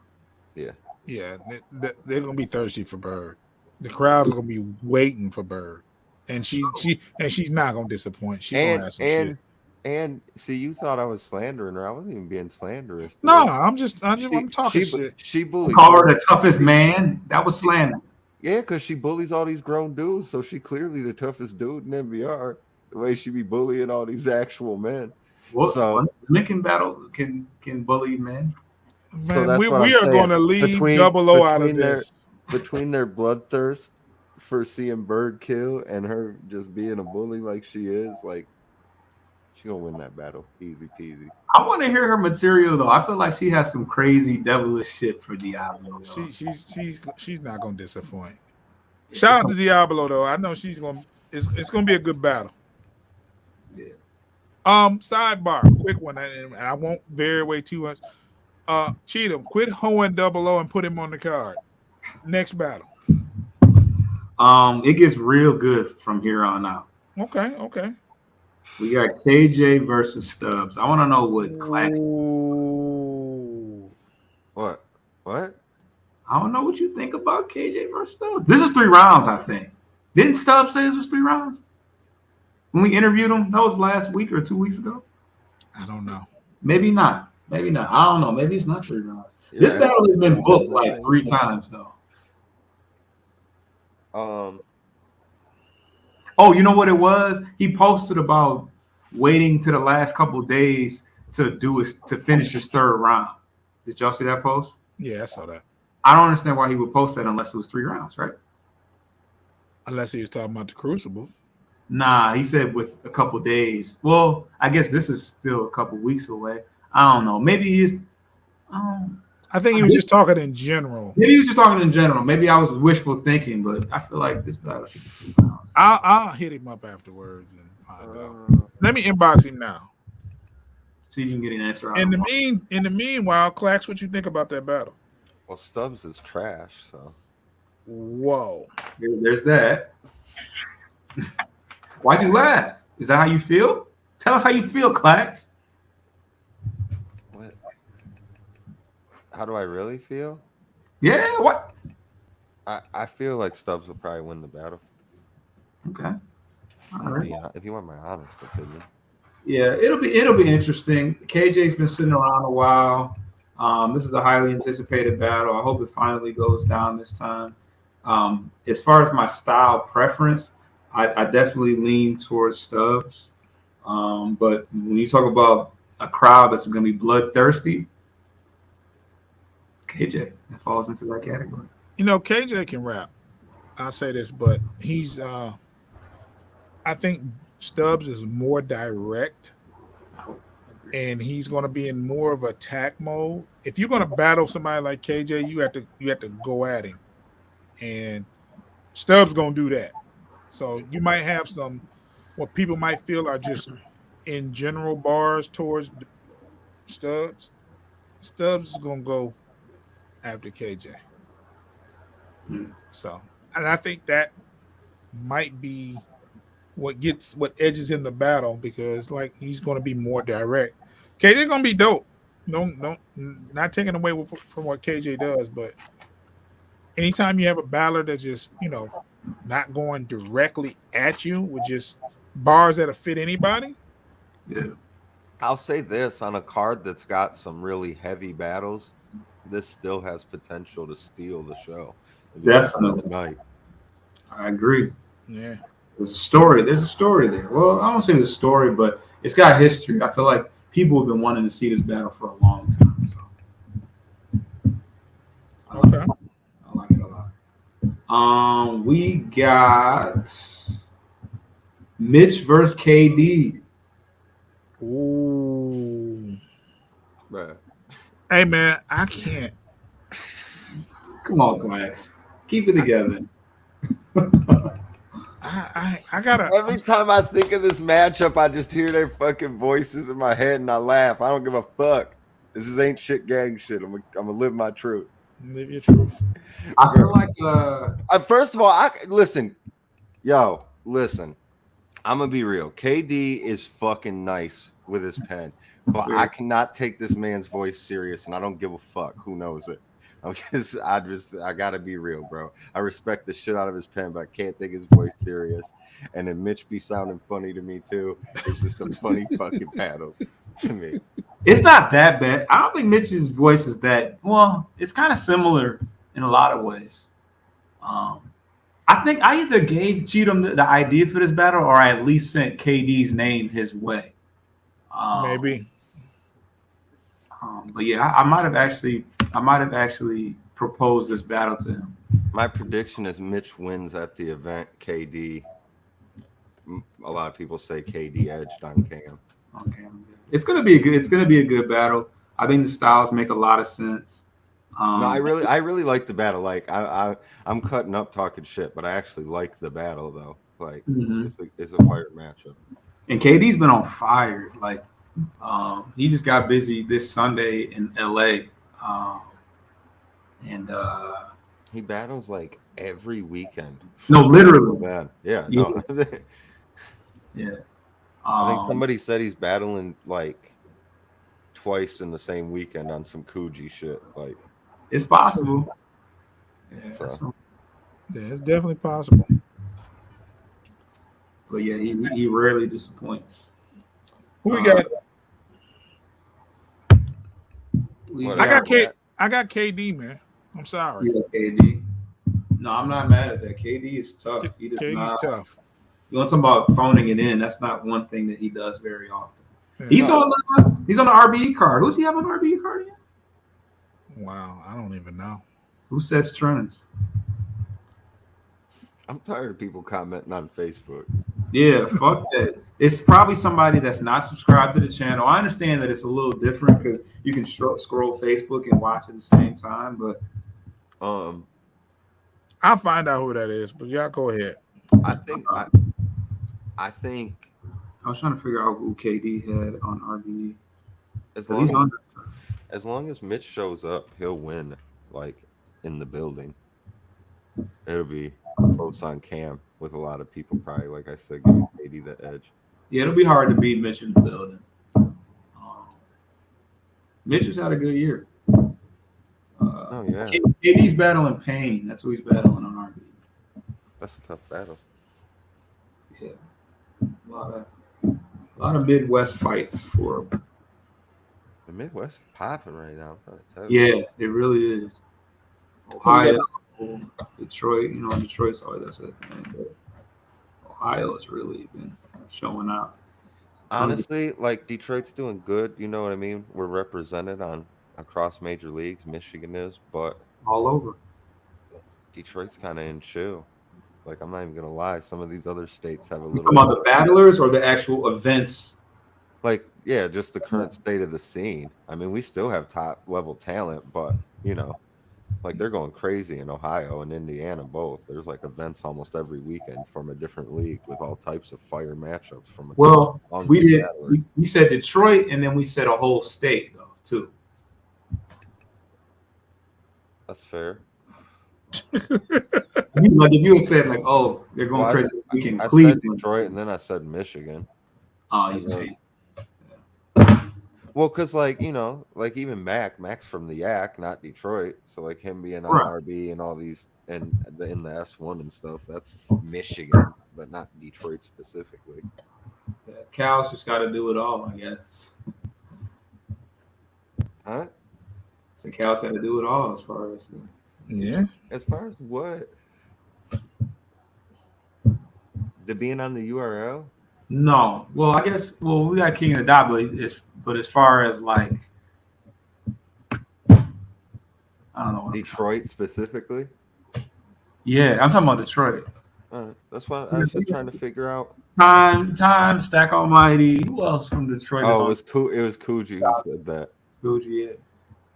Yeah. Yeah, they're gonna be thirsty for Bird. The crowd's gonna be waiting for Bird, and she's not gonna disappoint. She's gonna have some shit. And see, you thought I was slandering her. I wasn't even being slanderous. No, I'm talking shit. She bullies. Call her the toughest man. That was slander. Yeah, because she bullies all these grown dudes, so she clearly the toughest dude in NBR. The way she be bullying all these actual men. Well, so men can battle, can bully men. Man, so that's we what are going to leave Double O out of this. Between their bloodthirst for seeing Bird kill and her just being a bully like she is, like, she gonna win that battle, easy peasy. I want to hear her material though. I feel like she has some crazy devilish shit for Diablo. She's not gonna disappoint. Shout out to Diablo though. I know she's gonna. It's gonna be a good battle. Yeah. Sidebar, quick one, and I won't vary away too much. Cheatham, quit hoeing Double O and put him on the card. Next battle. It gets real good from here on out. Okay. We got KJ versus Stubbs. I want to know what class. What? I don't know what you think about KJ versus Stubbs. This is 3 rounds, I think. Didn't Stubbs say this was 3 rounds? When we interviewed him, that was last week or 2 weeks ago. I don't know. Maybe not. I don't know. Maybe it's not 3 rounds. Yeah, this battle has been booked like 3 times though. Oh, you know what it was? He posted about waiting to the last couple of days to finish his 3rd round. Did y'all see that post? Yeah, I saw that. I don't understand why he would post that unless it was 3 rounds, right? Unless he was talking about the Crucible. Nah, he said with a couple of days. Well, I guess this is still a couple of weeks away. I don't know. Maybe he's. I think he was just talking in general. Maybe he was just talking in general. Maybe I was wishful thinking, but I feel like this battle should be 3 rounds. I'll hit him up afterwards and find out. Let me inbox him now. See if you can get an answer out. In the meanwhile, Clax, what you think about that battle? Well, Stubbs is trash, so. Whoa. There's that. Why'd you laugh? Is that how you feel? Tell us how you feel, Clax. What? How do I really feel? Yeah, what? I feel like Stubbs will probably win the battle. Okay. All right. If you want my honest opinion. Yeah, it'll be interesting. KJ's been sitting around a while. This is a highly anticipated battle. I hope it finally goes down this time. As far as my style preference, I definitely lean towards Stubbs. But when you talk about a crowd that's going to be bloodthirsty, KJ that falls into that category. You know, KJ can rap. I'll say this, but he's I think Stubbs is more direct, I would agree. and he's going to be in more of attack mode. If you're going to battle somebody like KJ, you have to go at him, and Stubbs going to do that. So you might have some what people might feel are just in general bars towards Stubbs. Stubbs is going to go after KJ. Hmm. So, and I think that might be what edges in the battle because like he's going to be more direct. KJ going to be dope. Don't not taking away from what KJ does, but anytime you have a battler that's just not going directly at you with just bars that'll fit anybody. Yeah, I'll say this on a card that's got some really heavy battles. This still has potential to steal the show and be the fight of the definitely. night. I agree. Yeah. There's a story. There's a story there. Well, I don't say there's a story, but it's got history. I feel like people have been wanting to see this battle for a long time. So I like Okay. it. I like it a lot. We got Mitch versus KD. Ooh. Right. Hey man, I can't. Come on, class. Keep it together. I gotta. Every time I think of this matchup, I just hear their fucking voices in my head and I laugh. I don't give a fuck. This is ain't shit gang shit. I'm gonna live my truth. Live your truth. I feel like First of all, listen. I'm gonna be real. KD is fucking nice with his pen, but I cannot take this man's voice serious, and I don't give a fuck who knows it. I gotta be real, bro. I respect the shit out of his pen, but I can't take his voice serious. And then Mitch be sounding funny to me too. It's just a funny fucking battle to me. it's not that bad. I don't think Mitch's voice is that well. It's kind of similar in a lot of ways. I think I either gave Cheatham the idea for this battle, or I at least sent KD's name his way. Maybe. But yeah, I might have actually proposed this battle to him. My prediction is Mitch wins at the event. KD. A lot of people say KD edged on Cam. Okay, it's gonna be a good. It's gonna be a good battle. I think the styles make a lot of sense. No, I really like the battle. Like I'm cutting up talking shit, but I actually like the battle though. Like it's a fire matchup. And KD's been on fire. Like he just got busy this Sunday in LA, and he battles like every weekend. no, literally, Man, yeah, yeah. no. Yeah. I think somebody said he's battling like twice in the same weekend on some Coogee shit. Like it's possible. Yeah. So. Yeah, it's definitely possible. But yeah, he rarely disappoints. Who we got? Whatever. I got KD, man. I'm sorry. Yeah, KD. No, I'm not mad at that. KD is tough. He does KD's not. tough. You want to talk about phoning it in? That's not one thing that he does very often. Yeah. He's on the RBE card. Who's he have on the RBE card again? Wow, I don't even know. Who sets trends? I'm tired of people commenting on Facebook. Yeah, fuck that. It's probably somebody that's not subscribed to the channel. I understand that it's a little different because you can scroll Facebook and watch at the same time, but I'll find out who that is, but y'all go ahead. I think I was trying to figure out who KD had on RBE. as long as Mitch shows up, he'll win. Like in the building, it'll be close on Cam with a lot of people probably, like I said, giving KD the edge. Yeah, it'll be hard to beat Mitch in the building. Mitch has had a good year. Oh yeah, KD's battling pain. That's who he's battling on RBE. that's a tough battle. Yeah, a lot of Midwest fights for him. The Midwest is popping right now. I'm trying to tell you. Yeah, it really is. Ohio, Detroit. Detroit's always that's the thing. But Ohio has really been showing out. Honestly, like Detroit's doing good. You know what I mean? We're represented across major leagues. Michigan is, but All over. Detroit's kind of in chill. Like, I'm not even gonna lie, some of these other states have a You little talking about the battlers or the actual events? like, yeah, just the current state of the scene. I mean, we still have top level talent, but like they're going crazy in Ohio and Indiana both. There's like events almost every weekend from a different league with all types of fire matchups from a couple Well, we hungry did. battlers. We said Detroit, and then we said a whole state though too. That's fair. Like if you had said like, oh, they're going Well, crazy this weekend in I said Cleveland. Detroit and then I said Michigan. Oh, And you then- changed. well, because like like even Mac's from the Yak, not Detroit. So like him being on Right. RB and all these and in the S1 and stuff, that's Michigan, but not Detroit specifically. Yeah, Cal's just got to do it all, I guess. Huh? So Cal's got to do it all as far as the. Yeah. As far as what? The being on the URL? No, well, I guess we got King of the Dot, but as far as like, I don't know. Detroit specifically? Yeah, I'm talking about Detroit. That's what I was just trying to figure out. Time, Stack Almighty. Who else from Detroit? Oh, it was Coogee who said that. Gucci.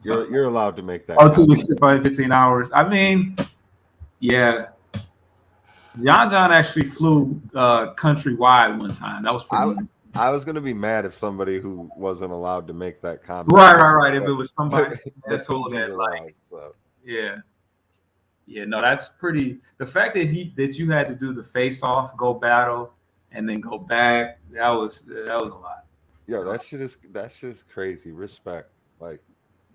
You're allowed to make that. Oh, 2 weeks, 15 hours. I mean, yeah. John actually flew countrywide one time. That was pretty nice. I was gonna be mad if somebody who wasn't allowed to make that comment. Right. If it was somebody asshole that like, so. yeah. No, that's pretty. The fact that you had to do the face off, go battle, and then go back, that was a lot. Yo, that shit is crazy. Respect. Like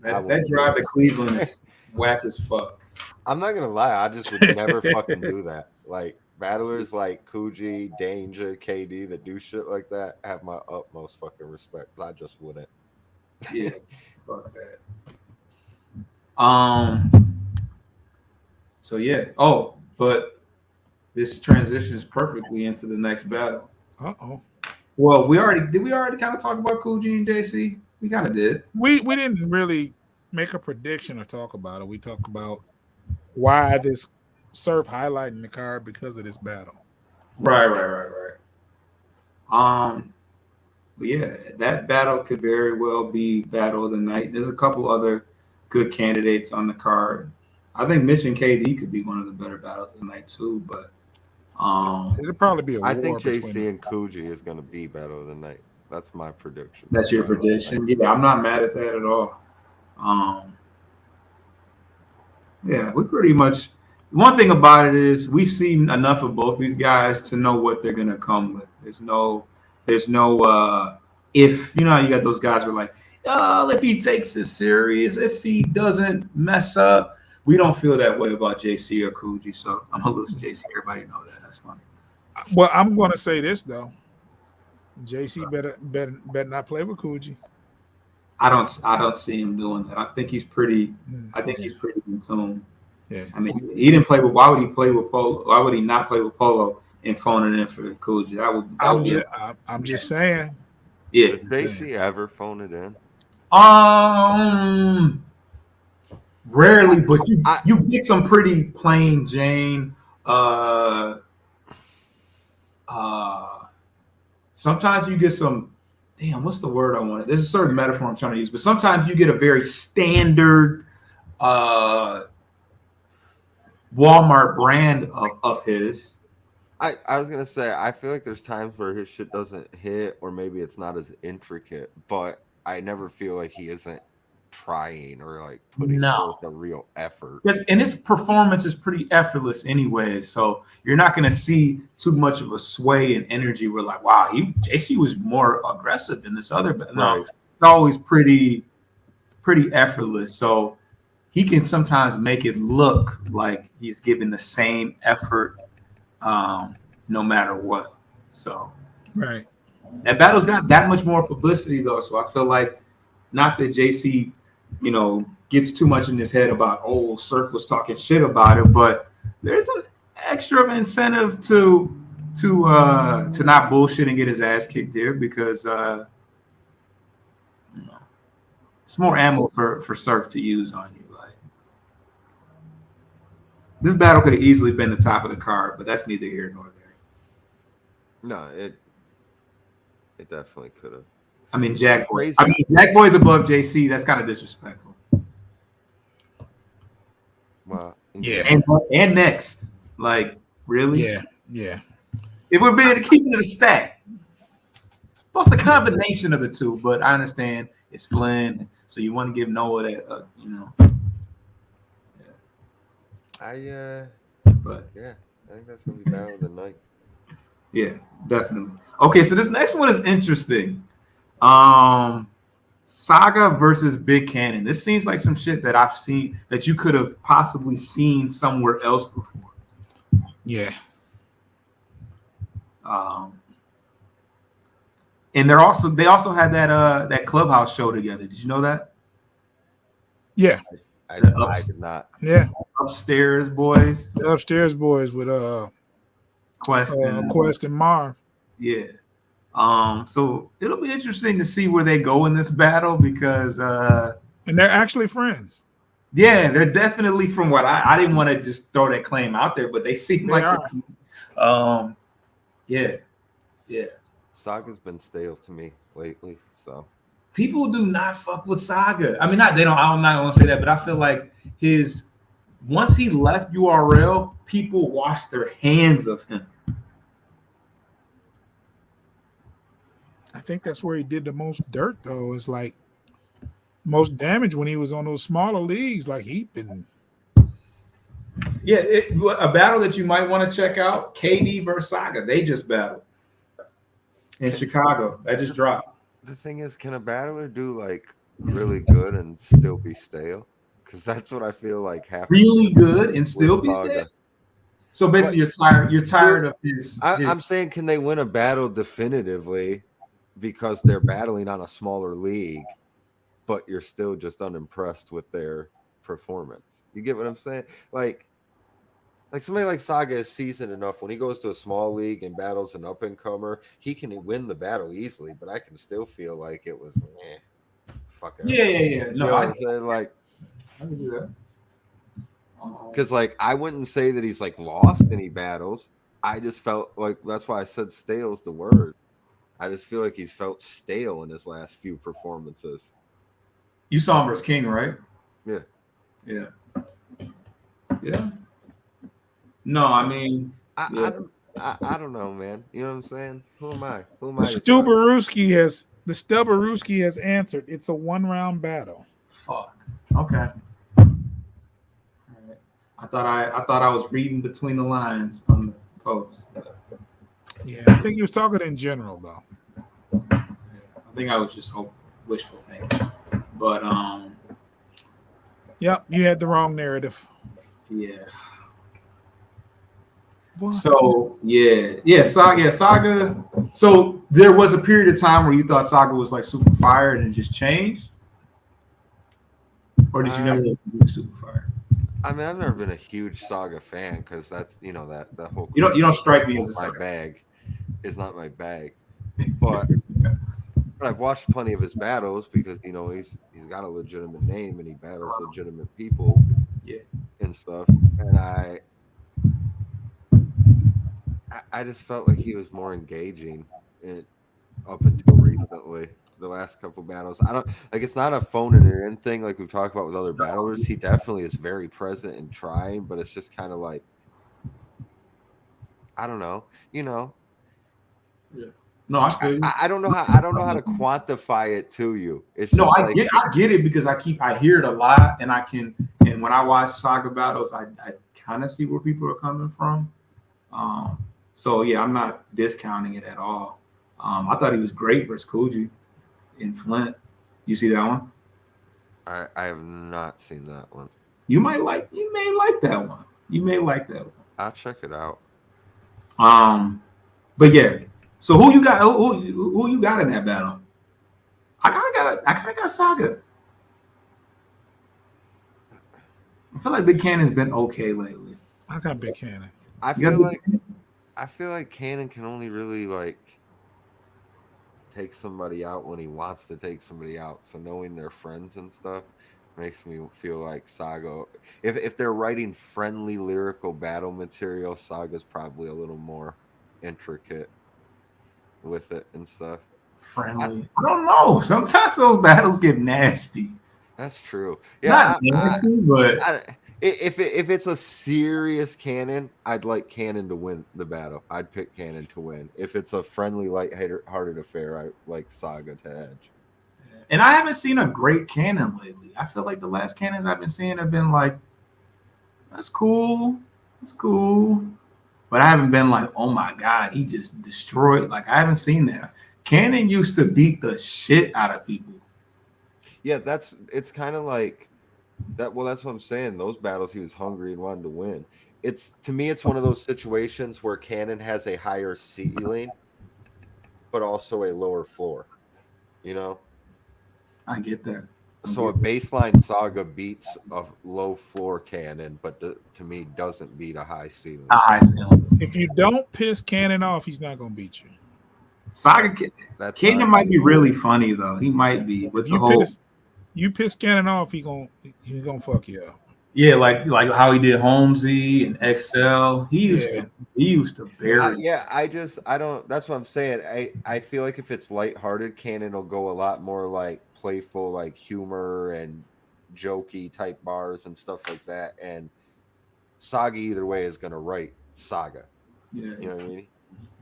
that drive to Cleveland is whack as fuck. I'm not gonna lie, I just would never fucking do that. Like battlers like Coogee, Danger, KD that do shit like that have my utmost fucking respect. I just wouldn't. Yeah, fuck that. So yeah. Oh, but this transitions perfectly into the next battle. Uh-oh. Well, did we already kind of talk about Coogee and JC? We kind of did. We didn't really make a prediction or talk about it. We talked about why this Surf highlighting the card because of this battle. Right. But yeah, that battle could very well be battle of the night. There's a couple other good candidates on the card. I think Mitch and KD could be one of the better battles of the night too. But it'll probably be a war. I think JC between and Coogee is gonna be battle of the night. That's my prediction. that's your prediction. Yeah, I'm not mad at that at all. Yeah, we pretty much. One thing about it is we've seen enough of both these guys to know what they're gonna come with. There's no if you got those guys who are like, oh, if he takes it serious, if he doesn't mess up. We don't feel that way about JC or Coogee, so I'm gonna lose JC. Everybody know that. That's funny. Well, I'm gonna say this though. JC better not play with Coogee. I don't see him doing that. I think he's pretty in tune. Yeah. I mean, he didn't play with. Why would he play with Polo? Why would he not play with Polo and phone it in for Coogee? I'm just saying. Yeah. Did JC ever phone it in? Rarely, but you get some pretty plain Jane. Sometimes you get some. Damn, what's the word I wanted? There's a certain metaphor I'm trying to use, but sometimes you get a very standard Walmart brand of his. I was gonna say I feel like there's times where his shit doesn't hit, or maybe it's not as intricate, but I never feel like he isn't trying or like putting forth a real effort. Yes, and his performance is pretty effortless anyway, so you're not going to see too much of a sway and energy. We're like, wow, JC was more aggressive than this other, but no, it's always pretty effortless. So he can sometimes make it look like he's giving the same effort, no matter what. So right, that battle's got that much more publicity though, so I feel like not that JC gets too much in his head about, oh, Surf was talking shit about it, but there's an extra incentive to not bullshit and get his ass kicked there because it's more ammo for Surf to use on you. Like, This battle could have easily been the top of the card, but that's neither here nor there. No, it definitely could have. I mean, Jack Boy. Crazy. I mean, Jack Boy's above JC. That's kind of disrespectful. Well, Yeah. And next, like, really? Yeah. If we're being keeping it a stack, what's the combination of the two? But I understand it's Flynn, so you want to give Noah that, you know. But yeah, I think that's gonna be battle of the night. Yeah, definitely. Okay, so this next one is interesting. Saga versus Big Cannon. This seems like some shit that I've seen that you could have possibly seen somewhere else before. Yeah. And they also had that Clubhouse show together. Did you know that? Yeah. I did not. Yeah. Upstairs Boys. The Upstairs Boys with Quest and Marv. Yeah. So it'll be interesting to see where they go in this battle because and they're actually friends. Yeah, they're definitely, from what I didn't want to just throw that claim out there, but they seem like yeah. Saga's been stale to me lately, so people do not fuck with Saga. I mean, I'm not gonna say that, but I feel like once he left URL, people washed their hands of him. I think that's where he did the most dirt, though. It's like most damage when he was on those smaller leagues. Like he'd been. Yeah, a battle that you might want to check out: KD versus Saga. They just battled in Chicago. That just dropped. The thing is, can a battler do like really good and still be stale? Because that's what I feel like happens. Really good and still be stale. So basically, you're tired of his. I'm saying, can they win a battle definitively because they're battling on a smaller league, but you're still just unimpressed with their performance? You get what I'm saying? Like somebody like Saga is seasoned enough. When he goes to a small league and battles an up-and-comer, he can win the battle easily, but I can still feel like it was fuck it. Yeah. No, I'm saying? Like, I can do that. Because like I wouldn't say that he's like lost any battles. I just felt like that's why I said stale's the word. I just feel like he's felt stale in his last few performances. You saw him versus King, right? Yeah. No, I mean, I don't know, man. You know what I'm saying? Who am I? The Stubborooski has answered. It's a 1-round battle. Fuck. Okay. All right. I thought I was reading between the lines on the post. Yeah, I think he was talking in general though. I think I was just wishful thinking. But Yep, you had the wrong narrative. Yeah. What? So Saga. So there was a period of time where you thought Saga was like super fire and it just changed, or did you never think he was super fire? I mean, I've never been a huge Saga fan because that's that whole. You don't strike me as a my bag. It's not my bag, but I've watched plenty of his battles because he's got a legitimate name and he battles legitimate people, and stuff, and I just felt like he was more engaging up until recently. The last couple battles, I don't like. It's not a phone and in thing like we've talked about with other battlers. He definitely is very present and trying, but it's just kind of like, I don't know, Yeah. No, I feel you. I don't know how to quantify it to you. It's just I get it because I hear it a lot, and when I watch Saga battles, I kind of see where people are coming from. So yeah, I'm not discounting it at all. I thought he was great versus Koji in Flint. You see that one? I have not seen that one. You may like that one. I'll check it out. But yeah. So who you got? Who you got in that battle? I kind of got Saga. I feel like Big Cannon's been okay lately. I got Big Cannon. I feel like Cannon can only really like take somebody out when he wants to take somebody out. So knowing they're friends and stuff, Makes me feel like Saga. If they're writing friendly lyrical battle material, Saga's probably a little more intricate with it and stuff. Friendly. I don't know. Sometimes those battles get nasty. That's true. Not Yeah, nasty, but if it's a serious canon, I'd like canon to win the battle. I'd pick canon to win. If it's a friendly, light-hearted affair, I like Saga to edge. and I haven't seen a great canon lately. I feel like the last canons I've been seeing have been like, that's cool, it's cool, but I haven't been like, oh my god, he just destroyed. Like I haven't seen that. Canon used to beat the shit out of people. Yeah, it's kind of like that. Well, that's what I'm saying. Those battles, he was hungry and wanted to win. It's to me, it's one of those situations where canon has a higher ceiling, but also a lower floor. You know. I get that. So a baseline Saga beats a low floor canon, but to me doesn't beat a high ceiling. If you don't piss Cannon off, he's not gonna beat you. Saga Cannon might be really funny though. He might be with the whole. You piss Cannon off, he's gonna fuck you up. Yeah, like how he did Holmesy and XL. He used to bury. I don't. That's what I'm saying. I feel like if it's lighthearted, Canon will go a lot more like playful, like humor and jokey type bars and stuff like that. And Saga either way is gonna write Saga. Yeah, you know what I mean.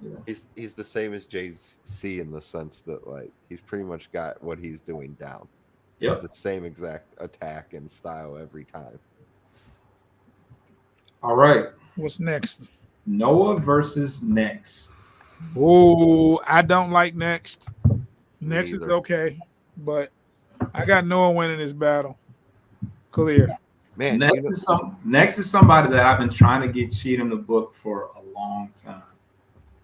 Yeah. He's the same as JC in the sense that like he's pretty much got what he's doing down. It's the same exact attack and style every time. All right. What's next? Noah versus Next. Oh, I don't like Next. Next is okay, but I got Noah winning this battle. Clear. Man, Next is somebody that I've been trying to get Cheatham to book for a long time.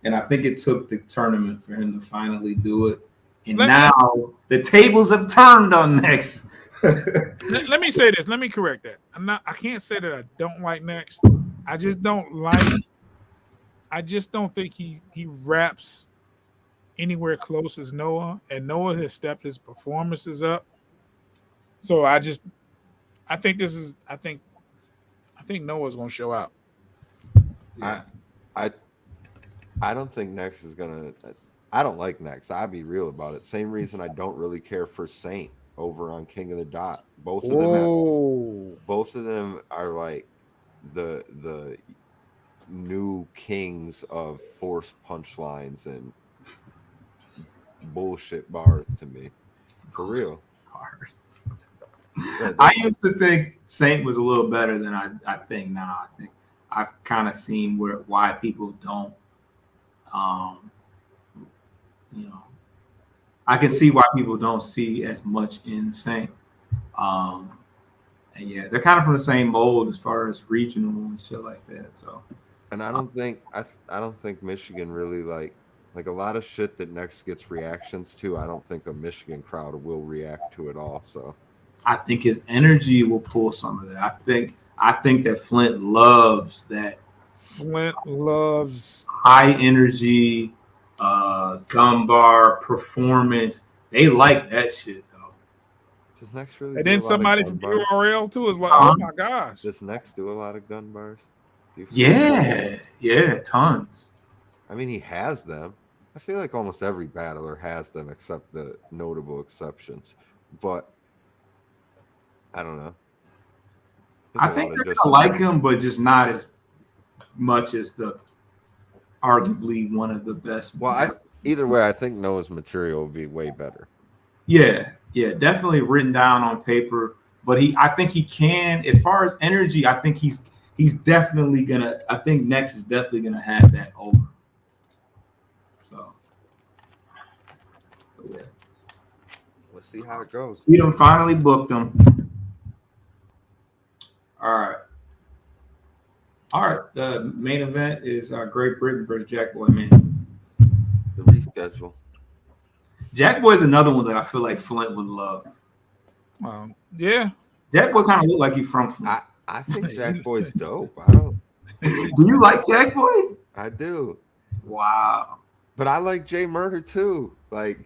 And I think it took the tournament for him to finally do it. And now the tables have turned on Next. Let me say this. Let me correct that. I can't say that I don't like Next. I just don't think he raps anywhere close as Noah. And Noah has stepped his performances up. So I think Noah's gonna show out. Yeah. I don't think Next is gonna. I don't like Next. I'll be real about it. Same reason I don't really care for Saint over on King of the Dot. Both of them are like the new kings of forced punchlines and bullshit bars to me. For real. I used to think Saint was a little better than I think now. I think I've kind of seen why people don't. I can see why people don't see as much in Saint. And yeah, they're kind of from the same mold as far as regional and shit like that. So, and I don't think Michigan really like a lot of shit that Next gets reactions to. I don't think a Michigan crowd will react to it all. So, I think his energy will pull some of that. I think that Flint loves that. Flint loves high energy, gun bar performance. They like that shit though. Does Next really? And then somebody from URL too is like, oh my gosh. Does Next do a lot of gun bars? Yeah, tons. I mean, he has them. I feel like almost every battler has them except the notable exceptions. But I don't know. I think they're gonna like him, but just not as much as the arguably one of the best. Well, either way, I think Noah's material will be way better. Yeah, definitely written down on paper. But I think he can, as far as energy, I think he's definitely gonna. I think Next is definitely gonna have that over. So yeah, we'll see how it goes. We done finally booked him. All right. The main event is Great Britain versus Jack Boy, man. The reschedule. Jack Boy's another one that I feel like Flint would love. Yeah. Jack Boy kind of look like he's from Flint. I think Jack Boy's dope. I don't. Do you like Jack Boy? I do. Wow. But I like Jay Murder too. Like.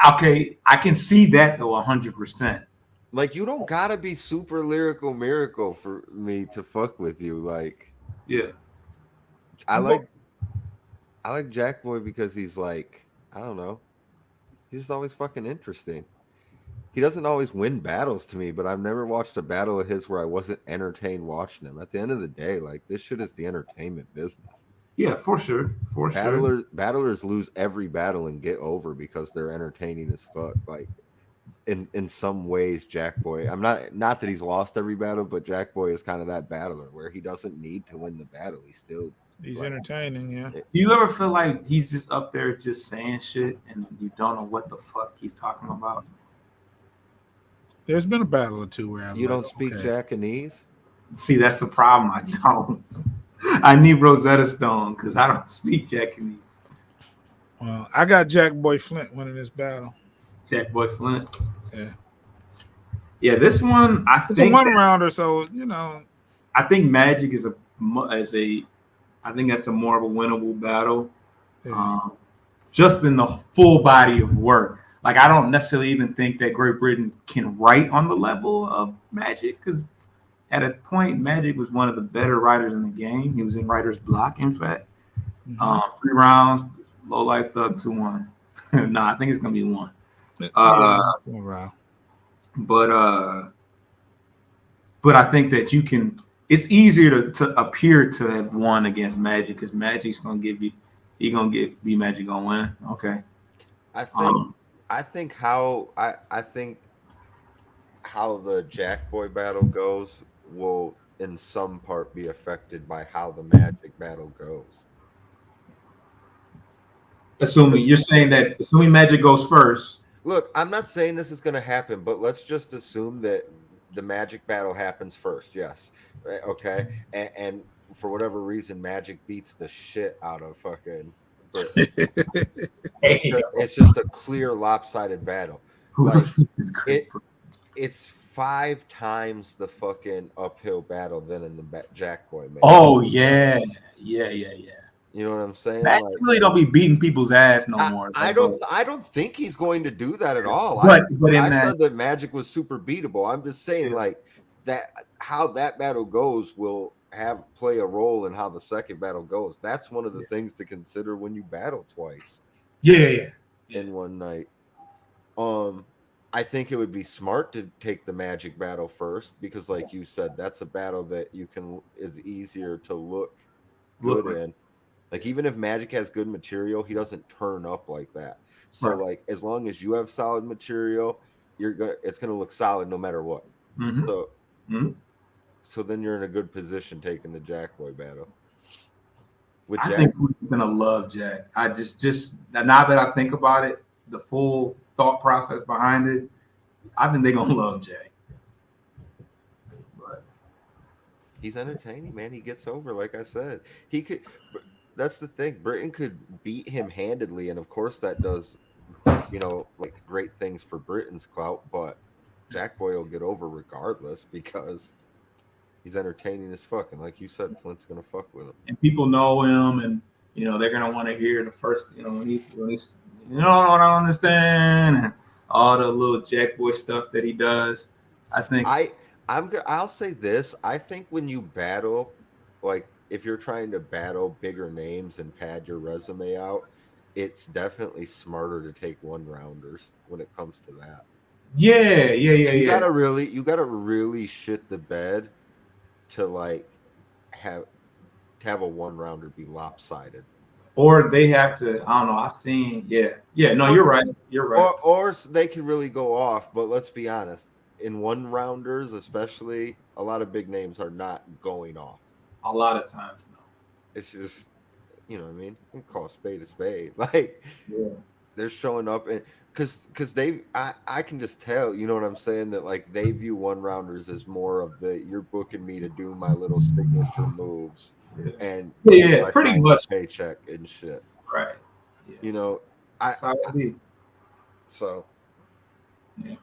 Okay, I can see that though 100%. Like, you don't gotta be super lyrical miracle for me to fuck with you. Like, Yeah. I like Jack Boy because he's like, I don't know, he's just always fucking interesting. He doesn't always win battles to me, but I've never watched a battle of his where I wasn't entertained watching him. At the end of the day, like, this shit is the entertainment business. Yeah, for sure. For sure. Battlers lose every battle and get over because they're entertaining as fuck. Like, in some ways, Jack Boy. I'm not that he's lost every battle, but Jack Boy is kind of that battler where he doesn't need to win the battle. He's like, entertaining, yeah. Do you ever feel like he's just up there just saying shit and you don't know what the fuck he's talking about? There's been a battle or two where you don't speak Japanese. See, that's the problem. I don't. I need Rosetta Stone because I don't speak Japanese. Well, I got Jack Boy Flint winning this battle. Jack Boy Flint. Yeah. Yeah, this one it's a one rounder, so you know. I think Magic is I think that's a more of a winnable battle. Yeah. Just in the full body of work. Like, I don't necessarily even think that Great Britain can write on the level of Magic, because at a point, Magic was one of the better writers in the game. He was in writer's block, in fact. 3 rounds, Low Life Thug 2-1. Nah, I think it's gonna be 1. One round. But I think that you can. It's easier to appear to have won against Magic because Magic's gonna give you. Be Magic gonna win. Okay. I think how the Jack Boy battle goes will in some part be affected by how the Magic battle goes. Assuming Magic goes first. Look, I'm not saying this is going to happen, but let's just assume that the Magic battle happens first. Yes. Okay. And for whatever reason, Magic beats the shit out of fucking it's just a clear lopsided battle. Like, it's 5 times the fucking uphill battle than in the Jack Boy match. Oh yeah. You know what I'm saying? Magic really don't be beating people's ass no more. I don't think he's going to do that at all. But I said that Magic was super beatable. I'm just saying, like, that how that battle goes will play a role in how the second battle goes. That's one of the things to consider when you battle twice. Yeah. In one night. I think it would be smart to take the Magic battle first because, like you said, that's a battle that is easier to look good in. Like, even if Magic has good material, he doesn't turn up like that. So, like, as long as you have solid material, it's gonna look solid no matter what. So then you're in a good position taking the Jack Boy battle. I think he's gonna love Jack. I just now that I think about it, the full thought process behind it, I think they're gonna love Jack. But he's entertaining, man. He gets over, like I said. He could. That's the thing. Britain could beat him handedly, and of course that does, like, great things for Britain's clout. But Jack Boy will get over regardless because he's entertaining as fuck. And like you said, Flint's gonna fuck with him. And people know him, and they're gonna want to hear the first, when he's what I understand, and all the little Jack Boy stuff that he does. I think I'll say this. I think when you battle, like, if you're trying to battle bigger names and pad your resume out, it's definitely smarter to take 1-rounders when it comes to that. Yeah. You gotta really shit the bed to, like, have a 1-rounder be lopsided. Or they have to, I don't know, I've seen, no, you're right. Or they can really go off, but let's be honest, in 1-rounders especially, a lot of big names are not going off. A lot of times, no. It's just, you know what I mean? You can call a spade a spade. Like, they're showing up, and because I can just tell, you know what I'm saying, that, like, they view 1-rounders as more of you're booking me to do my little signature moves and pretty much paycheck and shit. Right. Yeah. That's how it be. So you're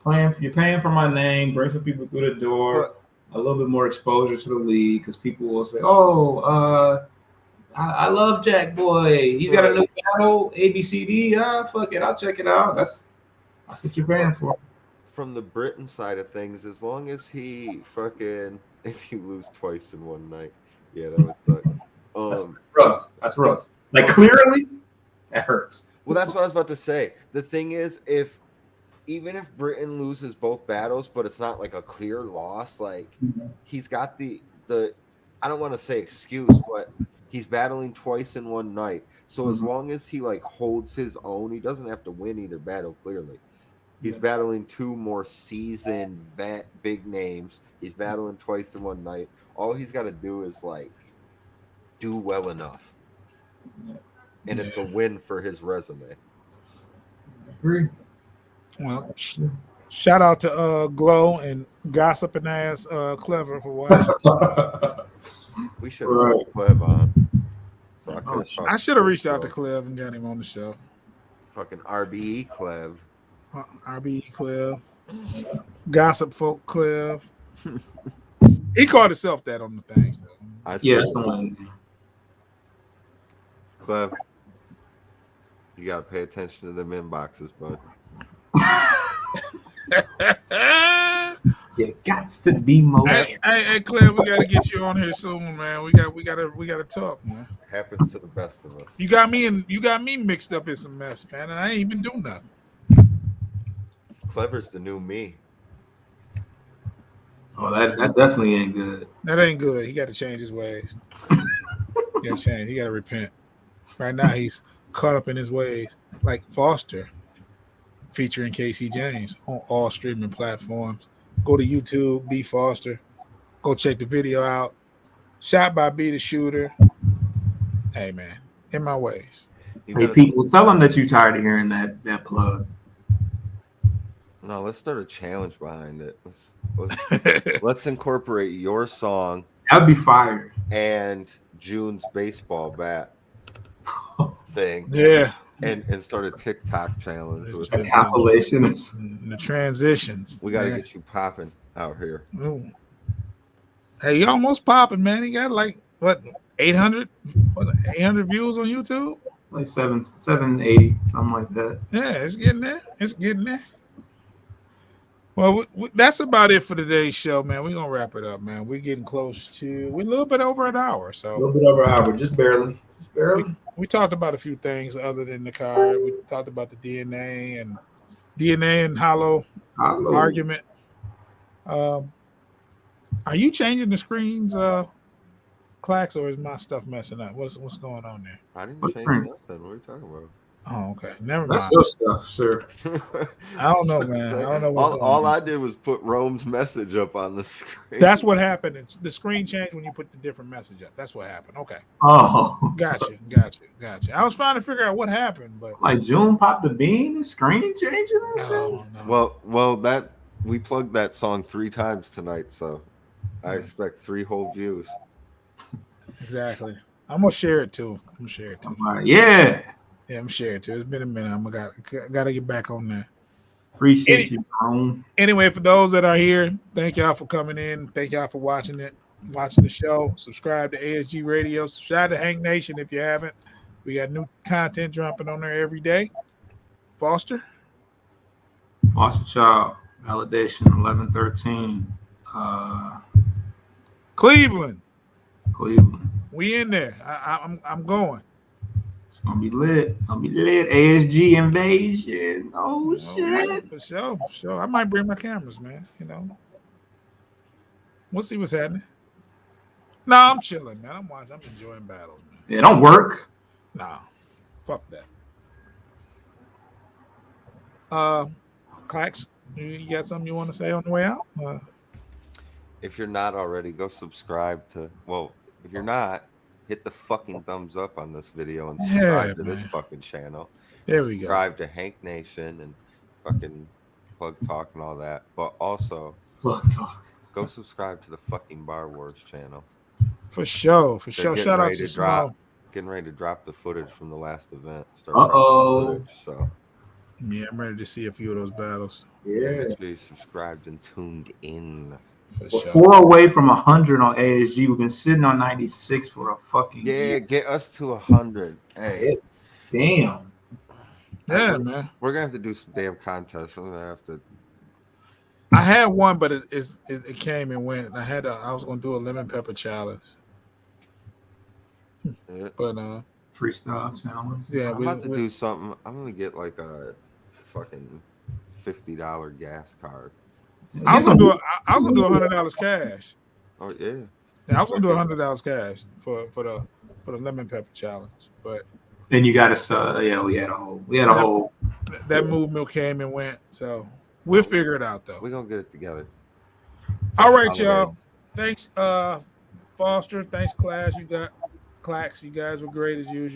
paying for my name, bring some people through the door. A little bit more exposure to the league because people will say, I love Jack Boy. He's got a new battle, ABCD. Fuck it, I'll check it out. That's what you're paying for. from the Britain side of things, as long as he fucking if you lose twice in one night, yeah, that would suck. That's rough. That's rough. Like well, clearly, that hurts. well, that's what I was about to say. The thing is, even if Britain loses both battles, but it's not like a clear loss, like he's got the I don't want to say excuse, but he's battling twice in one night. So as long as he like holds his own, he doesn't have to win either battle clearly. He's battling two more seasoned vet big names. He's battling twice in one night. All he's got to do is like do well enough. And it's a win for his resume. Agree. Well, shout out to Glow and gossiping ass Clever for watching. We should have brought Clev on. So I should have reached out to Clev and got him on the show. Fucking RBE Clev. RBE Clev. Gossip folk Clev. He called himself that on the thing. So. Yeah, that's the one. Clev, you gotta pay attention to them inboxes, bud. You got to be more. Hey, Clev, we gotta get you on here soon, man. We gotta talk, man. Happens to the best of us. You got me mixed up in some mess, man, and I ain't even doing nothing. Clever's the new me. Oh, that definitely ain't good. That ain't good. He got to change his ways. He got to change. He got to repent. Right now, he's caught up in his ways, like Foster, featuring Casey James on all streaming platforms. Go to YouTube, B Foster. Go check the video out. Shot by B the Shooter. Hey, man, in my ways. Hey, people, tell them that you're tired of hearing that plug. No, let's start a challenge behind it. Let's incorporate your song. That'd be fire. And June's baseball bat thing. Yeah. And start a TikTok challenge with a compilation. The transitions. We gotta get you popping out here. Ooh. Hey, you almost popping, man. He got like what 800 views on YouTube? Like 780, something like that. Yeah, it's getting there. It's getting there. Well, that's about it for today's show, man. We're gonna wrap it up, man. We're getting close to we're a little bit over an hour, so a little bit over an hour, just barely. We talked about a few things other than the card. We talked about the DNA and hollow argument. Are you changing the screens, Clax, or is my stuff messing up? What's going on there? I didn't change nothing. What are you talking about? Oh, okay. Never mind. That's your stuff, sir. I don't know, man. I don't know what's all I did was put Rome's message up on the screen. That's what happened. It's the screen changed when you put the different message up. That's what happened. Okay. Oh. Gotcha. I was trying to figure out what happened, but like June popped the bean, the screen changing. No. Well, that we plugged that song 3 times tonight, so I expect 3 whole views. Exactly. I'm gonna share it too. Yeah. Yeah, I'm sharing too. It's been a minute. I'm gotta get back on there. Appreciate you, bro. Anyway, for those that are here, thank y'all for coming in. Thank y'all for watching the show. Subscribe to ASG Radio. Subscribe to Hank Nation if you haven't. We got new content dropping on there every day. Foster Child, Validation 1113. Cleveland. We in there. I'm going. It's gonna be lit. ASG Nvasion. Oh shit. For sure. I might bring my cameras, man. You know. We'll see what's happening. No, I'm chilling, man. I'm watching. I'm enjoying battles, man. Yeah, don't work. Nah. Fuck that. Clax, you got something you want to say on the way out? If you're not already, go subscribe to if you're not, hit the fucking thumbs up on this video and subscribe to this fucking channel. There we go. Subscribe to Hank Nation and fucking Plug Talk and all that. But also, Plug Talk. Go subscribe to the fucking Bar Wars channel. For sure. Shout out to Small. Getting ready to drop the footage from the last event. So yeah, I'm ready to see a few of those battles. Yeah. Actually subscribed and tuned in. We're 4 away from 100 on ASG. We've been sitting on 96 for a fucking year. Get us to 100. Hey, damn. Yeah, man. We're gonna have to do some damn contests. I'm gonna have to I had one, but it came and went. I was gonna do a lemon pepper challenge, Yeah. but Freestyle challenge. yeah, I'm about to do something. I'm gonna get like a fucking $50 gas card. I was Get gonna some- do I was gonna do $100 cash. Oh yeah. Yeah, I was gonna do $100 cash for the lemon pepper challenge, but Then you got to yeah. We had a whole. that movement came and went. So we'll figure it out though. We're gonna get it together. All right, Holiday. y'all. Thanks, Foster. Thanks, Clash. You guys were great as usual.